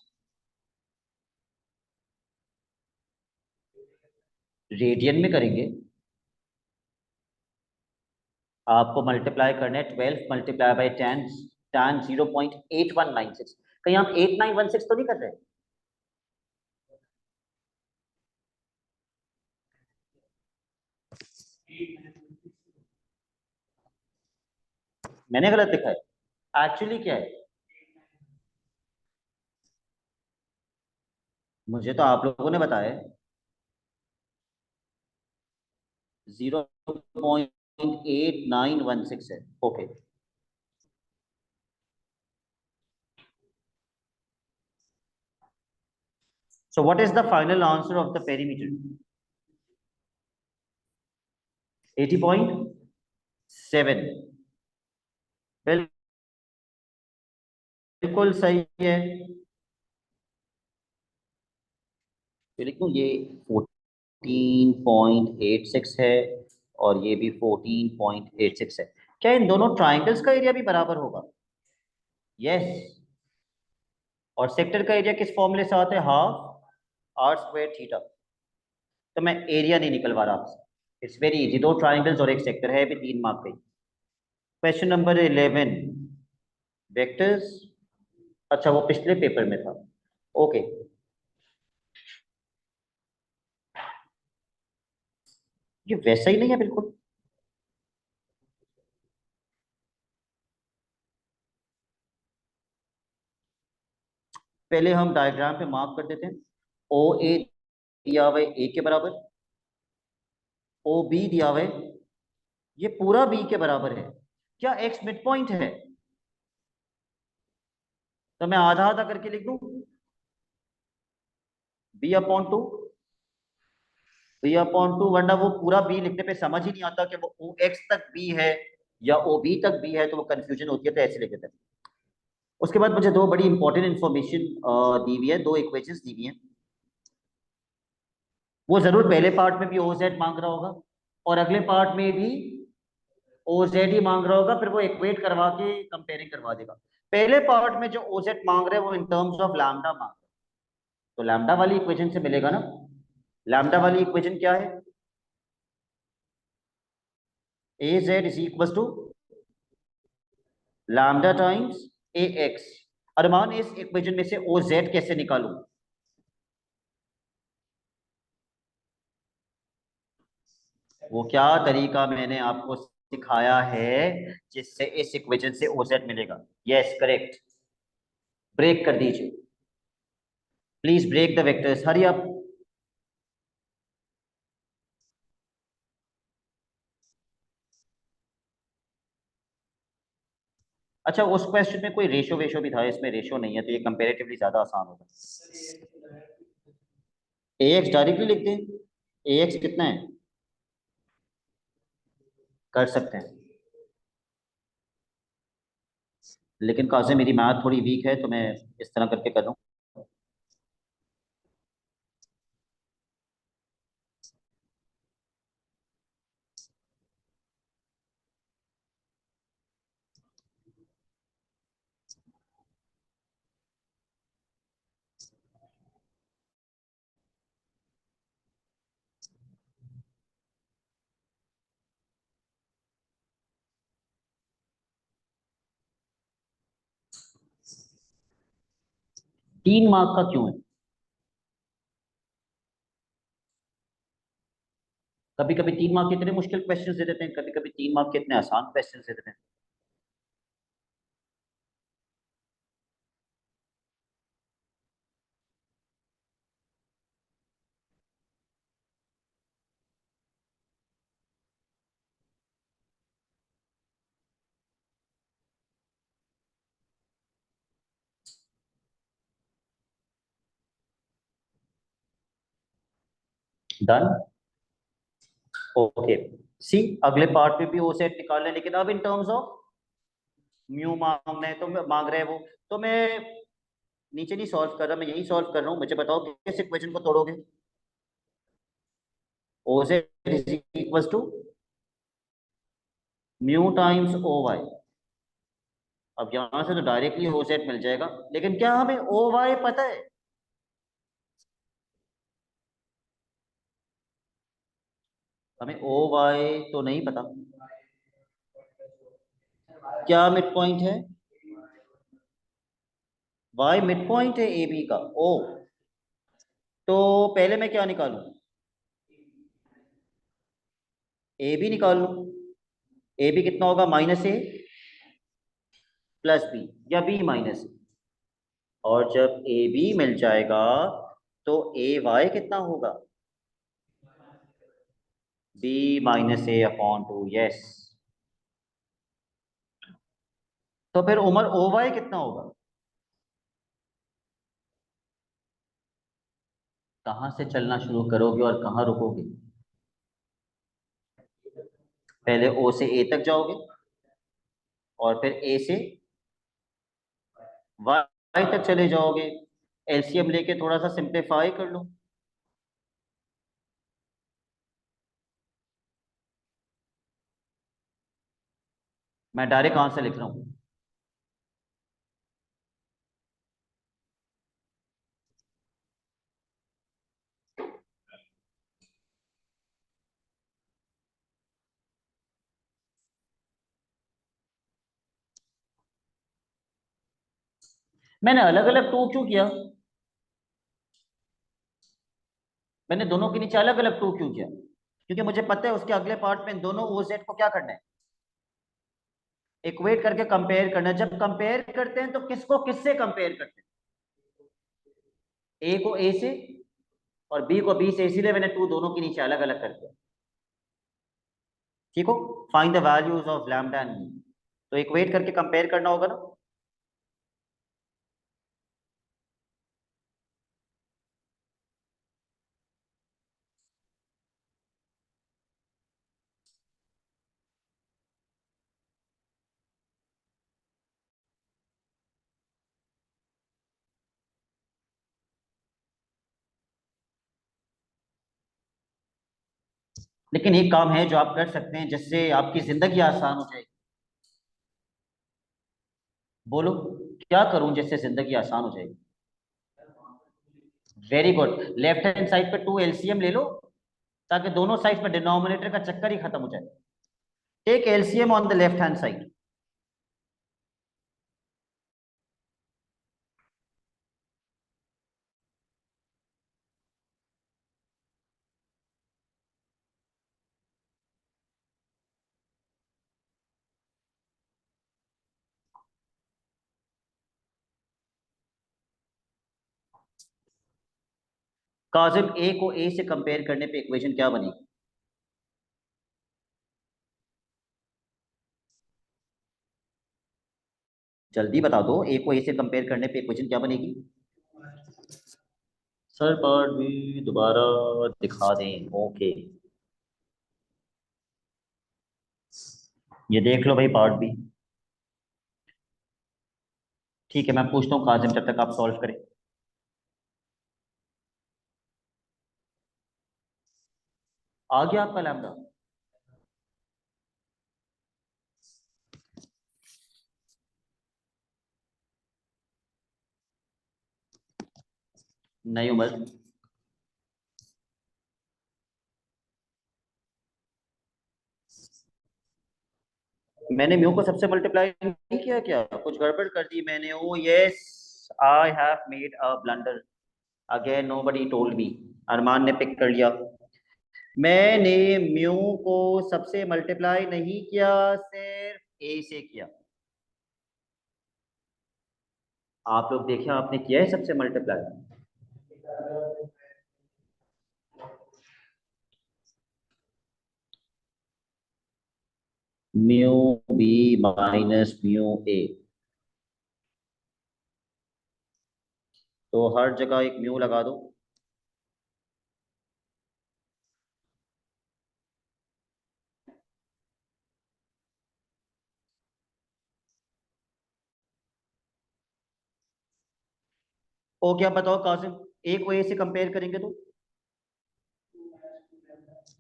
Radian में करेंगे। आपको मल्टीप्लाई करना है 12 मल्टीप्लाई बाई 10, tan 0.8196। कहीं हम 8916 तो नहीं कर रहे? मैंने गलत लिखा है? एक्चुअली क्या है? मुझे तो आप लोगों ने बताया 0.8916 है। Okay. So what is the final answer of the perimeter? 80.7। बिल्कुल सही है। तो लिखूं ये 14.86 है और ये भी 14.86 है। क्या इन दोनों ट्राइंगल्स का एरिया भी बराबर होगा? यस। और सेक्टर का एरिया किस फॉर्मूले से आता है? Half R square theta. तो मैं एरिया नहीं निकलवा रहा आपसे, इट्स वेरी इजी। दो ट्राइंगल्स और एक सेक्टर है भी 3 मार्क पे। Question number 11, vectors. अच्छा वो पिछले पेपर में था। ओके। ये वैसा ही नहीं है बिल्कुल। पहले हम डायग्राम पे मार्क कर देते हैं। ओ ए दिया हुआ है ए के बराबर, ओ बी दिया हुआ है, ये पूरा बी के बराबर है। क्या एक्स मिड पॉइंट है? तो मैं आधा आधा करके लिख दूं, B upon two, B upon two. वरना वो पूरा बी लिखने पे समझ ही नहीं आता कि वो ओ एक्स तक बी है या ओ बी तक बी है, तो वो कंफ्यूजन होती है, तो ऐसे लिख देते हैं। उसके बाद मुझे दो बड़ी इंपॉर्टेंट इंफॉर्मेशन दी हुई है, दो इक्वेशंस दी हुई हैं। वो जरूर पहले पार्ट में भी ओ जेड मांग रहा होगा और अगले पार्ट में भी ओ जेड ही मांग रहा होगा, फिर वो इक्वेट करवा के कंपेयरिंग करवा देगा। पहले पार्ट में जो ओ जेड मांग रहे हैं वो इन टर्म्स ऑफ लैम्डा मांग रहे हैं, तो लैम्डा वाली इक्वेशन से मिलेगा ना। लैम्डा वाली इक्वेशन क्या है? A Z is equal to lambda times A X. Armaan इस इक्वेशन में से ओ जेड कैसे निकालूं? वो क्या तरीका मैंने आपको सिखाया है जिससे इस इक्वेशन से ओजेड मिलेगा। Yes correct. ब्रेक कर दीजिए, please break the vectors, hurry up. अच्छा, उस क्वेश्चन में कोई रेशो वेशो भी था, इसमें रेशो नहीं है तो ये कंपेरेटिवली ज्यादा आसान होगा। ए एक्स डायरेक्टली लिख दें। ए एक्स कितना है, कर सकते हैं, लेकिन कासे मेरी मैथ थोड़ी वीक है तो मैं इस तरह करके कर रहा हूँ। 3 मार्क का क्यों है? कभी कभी 3 मार्क के इतने मुश्किल क्वेश्चन दे देते हैं, कभी कभी 3 मार्क के इतने आसान क्वेश्चन दे देते हैं। डन। ओके, सी अगले पार्ट में भी ओ सेट निकाल लें, लेकिन अब इन टर्म्स ऑफ म्यू मांगना है तो मांग रहे हैं वो, तो मैं नीचे नहीं सॉल्व कर रहा, मैं यही सॉल्व कर रहा हूँ। मुझे बताओ किस इक्वेशन को तोड़ोगे। O Z is equal to mu times O Y. अब यहां से तो डायरेक्टली ओ सेट मिल जाएगा, लेकिन क्या हमें ओ वाई पता है? हमें ओ वाई तो नहीं पता। क्या मिड पॉइंट है? वाई मिड पॉइंट है ए बी का। ओ, तो पहले मैं क्या निकालूं? ए बी निकाल लूं। ए बी कितना होगा, -a प्लस बी, या बी माइनस ए। और जब ए बी मिल जाएगा तो ए वाई कितना होगा, बी -a/2। यस, तो फिर उमर ओ वाई कितना होगा? कहां से चलना शुरू करोगे और कहां रुकोगे? पहले ओ से ए तक जाओगे, और फिर ए से वाई तक चले जाओगे। एलसीएम लेके थोड़ा सा सिंप्लीफाई कर लो। मैं डायरेक्ट आंसर लिख रहा हूं। मैंने अलग अलग टू क्यों किया? मैंने दोनों के नीचे अलग अलग टू क्यों किया? क्योंकि मुझे पता है उसके अगले पार्ट में दोनों ओ जेड को क्या करना है, इक्वेट करके कंपेयर करना है। जब कंपेयर करते हैं तो किसको किससे कंपेयर करते हैं? ए को ए से और बी को बी से, इसीलिए मैंने टू दोनों के नीचे अलग अलग कर दिया। ठीक हो, find the values of lambda and mean, तो इक्वेट करके कंपेयर करना होगा ना। लेकिन एक काम है जो आप कर सकते हैं जिससे आपकी जिंदगी आसान हो जाएगी। बोलो, क्या करूं जिससे जिंदगी आसान हो जाएगी? Very good, left hand side पे टू एलसीएम ले लो, ताकि दोनों साइड पे डिनोमिनेटर का चक्कर ही खत्म हो जाए। Take LCM on the left hand side. Kazim, A को ए से कंपेयर करने पे इक्वेशन क्या बनेगी? जल्दी बता दो, ए को ए से कंपेयर करने पे इक्वेशन क्या बनेगी? सर पार्ट भी दोबारा दिखा दें, ओके। ये देख लो भाई पार्ट भी। ठीक है, मैं पूछता हूँ काजिम, जब तक आप सॉल्व करें। आ गया आपका लैम्डा? नहीं उमर, मैंने म्यू को सबसे मल्टीप्लाई नहीं किया क्या? कुछ गड़बड़ कर दी मैंने? Oh yes, I have made a blunder again, nobody told me. Armaan ने पिक कर लिया। मैंने म्यू को सबसे मल्टीप्लाई नहीं किया, सिर्फ ए से किया। आप लोग देखिए, आपने किया है सबसे multiply? Mu B minus mu A, तो हर जगह एक म्यू लगा दो। ओके, अब बताओ कासिम, ए को ए से कंपेयर करेंगे तो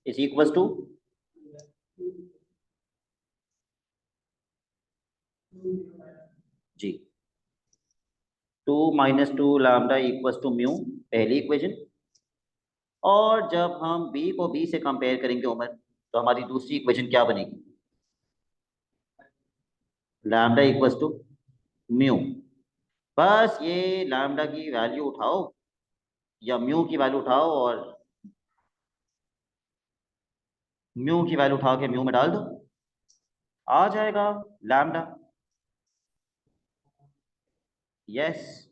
इज इक्वल टू, जी, 2 - 2 लैम्डा इक्वल टू म्यू, पहली इक्वेशन। और जब हम बी को बी से कंपेयर करेंगे उमर, तो हमारी दूसरी इक्वेशन क्या बनेगी? Lambda equal to mu. बस ये लैम्डा की वैल्यू उठाओ या म्यू की वैल्यू उठाओ और म्यू की वैल्यू उठा के म्यू में डाल दो, आ जाएगा लैम्डा। यस।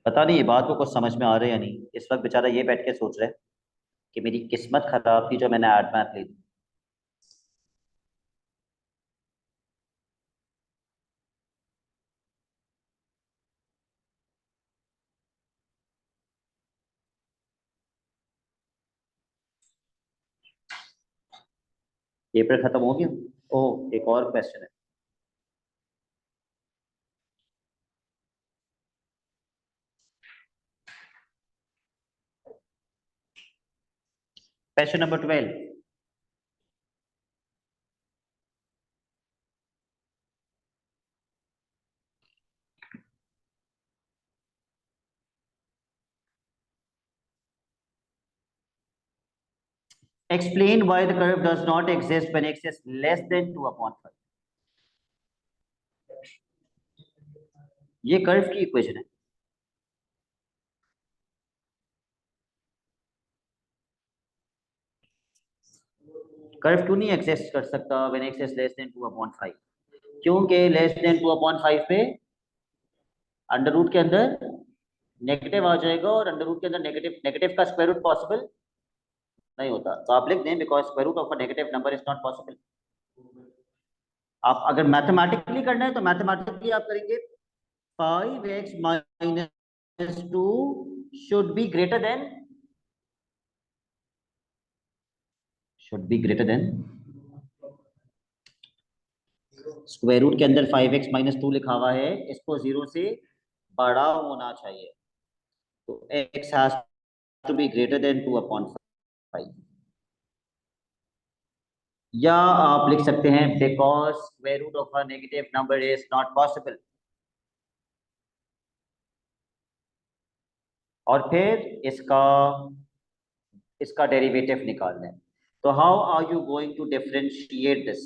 पता नहीं ये बात को कुछ समझ में आ रहा है या नहीं। इस वक्त बेचारा ये बैठ के सोच रहा है कि मेरी किस्मत खराब थी जो मैंने एड मैथ ली थी। पेपर खत्म हो गया? ओह, एक और क्वेश्चन है। Question number 12। Explain why the curve does not exist when x is less than 2/5। ये कर्व की इक्वेशन है। कर्व क्यों नहीं एग्जिस्ट कर सकता when x is less than 2/5? क्योंकि लेस देन 2/5 पे अंडर रूट के अंदर नेगेटिव आ जाएगा, और अंडर रूट के अंदर नेगेटिव नेगेटिव का स्क्वायर रूट पॉसिबल नहीं होता। तो आप लिख दें because square root of a negative number is not possible. आप अगर मैथमेटिकली करना है तो मैथमेटिकली आप करेंगे 5x minus 2 should be greater than, should be greater than, square root के अंदर 5x - 2 लिखा हुआ है, इसको 0 से बड़ा होना चाहिए। तो x has to be greater than 2/5। या आप लिख सकते हैं because square root of a negative number is not possible. और फिर इसका इसका डेरिवेटिव निकालना है। तो how are you going to differentiate this?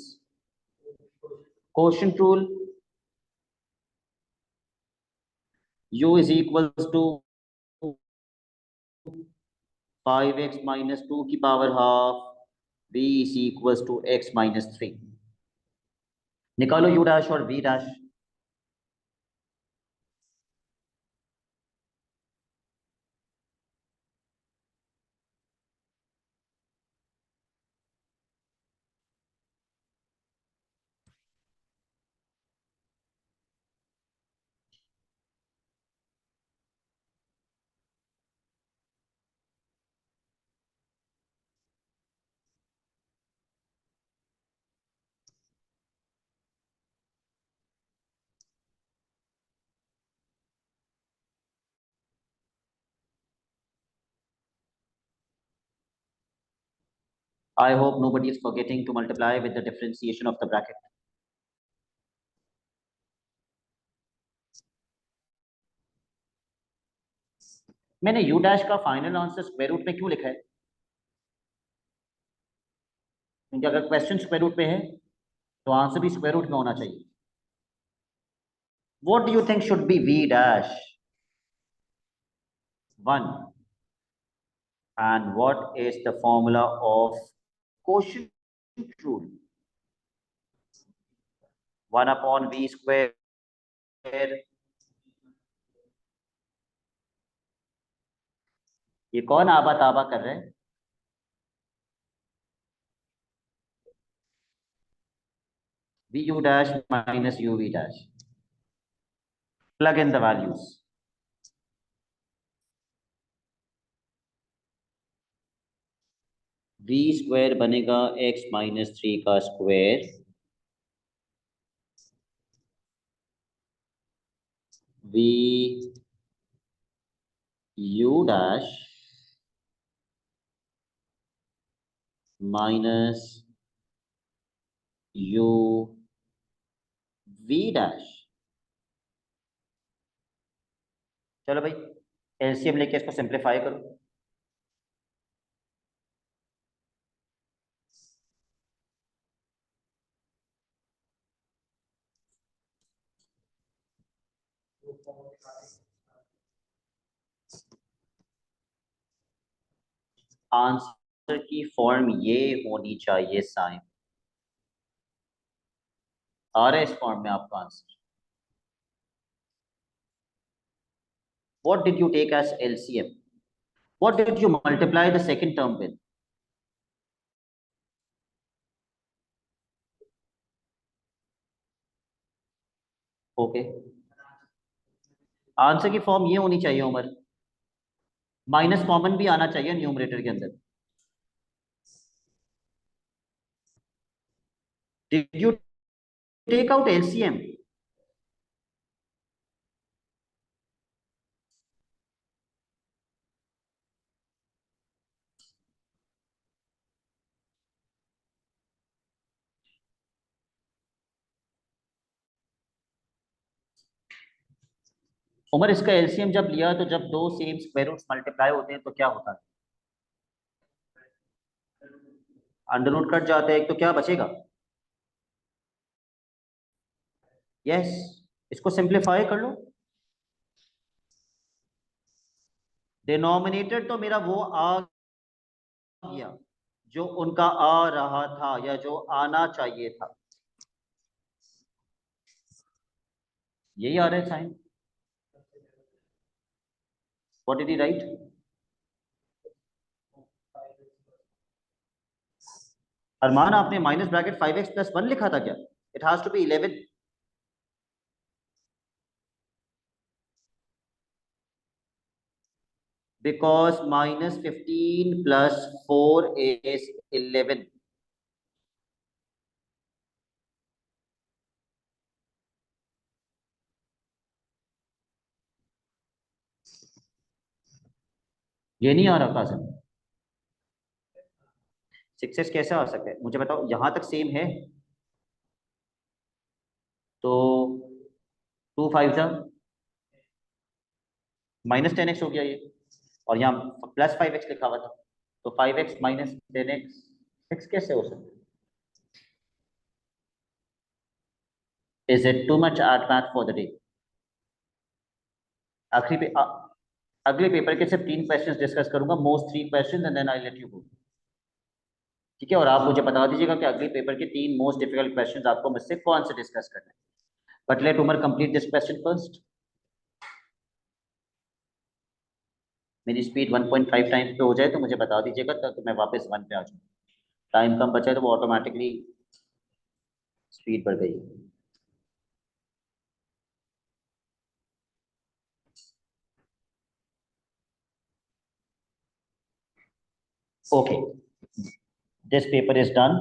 Quotient rule, u is equal to 5x minus 2 की power half b is equals to x minus 3. निकालो u dash और v dash. I hope nobody is forgetting to multiply with the differentiation of the bracket. मैंने u dash का final answer square root में क्यों लिखा है? क्योंकि अगर क्वेश्चन स्क्वायर रूट में है तो आंसर भी स्क्वायर रूट में होना चाहिए. What do you think should be v dash? 1. And what is the formula of quotient rule? 1 upon v square. ये कौन आबा ताबा कर रहे हैं? vu dash minus uv dash. Plug in the values. v square बनेगा x माइनस 3 का square v u dash minus u v dash. चलो भाई एलसीएम लेके इसको सिंप्लीफाई करो. आंसर की फॉर्म ये होनी चाहिए साइन. आ रहा है इस फॉर्म में आपका answer. What did you take as LCM? What did you multiply the second term with? Okay. Answer की फॉर्म ये होनी चाहिए उमर. माइनस कॉमन भी आना चाहिए न्यूमरेटर के अंदर. Did you take out LCM? Umar इसका एलसीएम जब लिया तो जब दो सेम स्क्वायर रूट्स मल्टीप्लाई होते हैं तो क्या होता है? अंडर रूट कट जाता है एक तो क्या बचेगा? यस. इसको सिंप्लीफाई कर लो. डिनोमिनेटर तो मेरा वो आ गया जो उनका आ रहा था या जो आना चाहिए था. यही आ रहा है sign. What did he write? Armaan आपने माइनस ब्रैकेट 5x प्लस 1 लिखा था क्या? It has to be 11. Because minus 15 plus 4 is 11. ये नहीं आ रहा कासिम. 6s कैसे आ सकता है मुझे बताओ. यहां तक सेम है तो 2 5 जा माइनस 10x हो गया ये. और यहाँ प्लस 5x लिखा हुआ था तो 5x माइनस 10x 6 कैसे हो सकता है? Is it too much art math for the day? आखिरी पे अगले पेपर के सिर्फ 3 क्वेश्चंस डिस्कस करूंगा, most 3 questions and then I let you go. ठीक है, और आप मुझे बता दीजिएगा कि अगले पेपर के 3 मोस्ट डिफिकल्ट क्वेश्चंस आपको मुझसे कौन से डिस्कस करने हैं। But let Umar complete this question first. मेरी स्पीड 1.5 टाइम्स पे हो जाए तो मुझे बता दीजिएगा, ताकि मैं वापस 1 पे आ जाऊँ। टाइम कम बचा है तो वो ऑटोमेटिकली स्पीड बढ़ गई। Okay, this paper is done.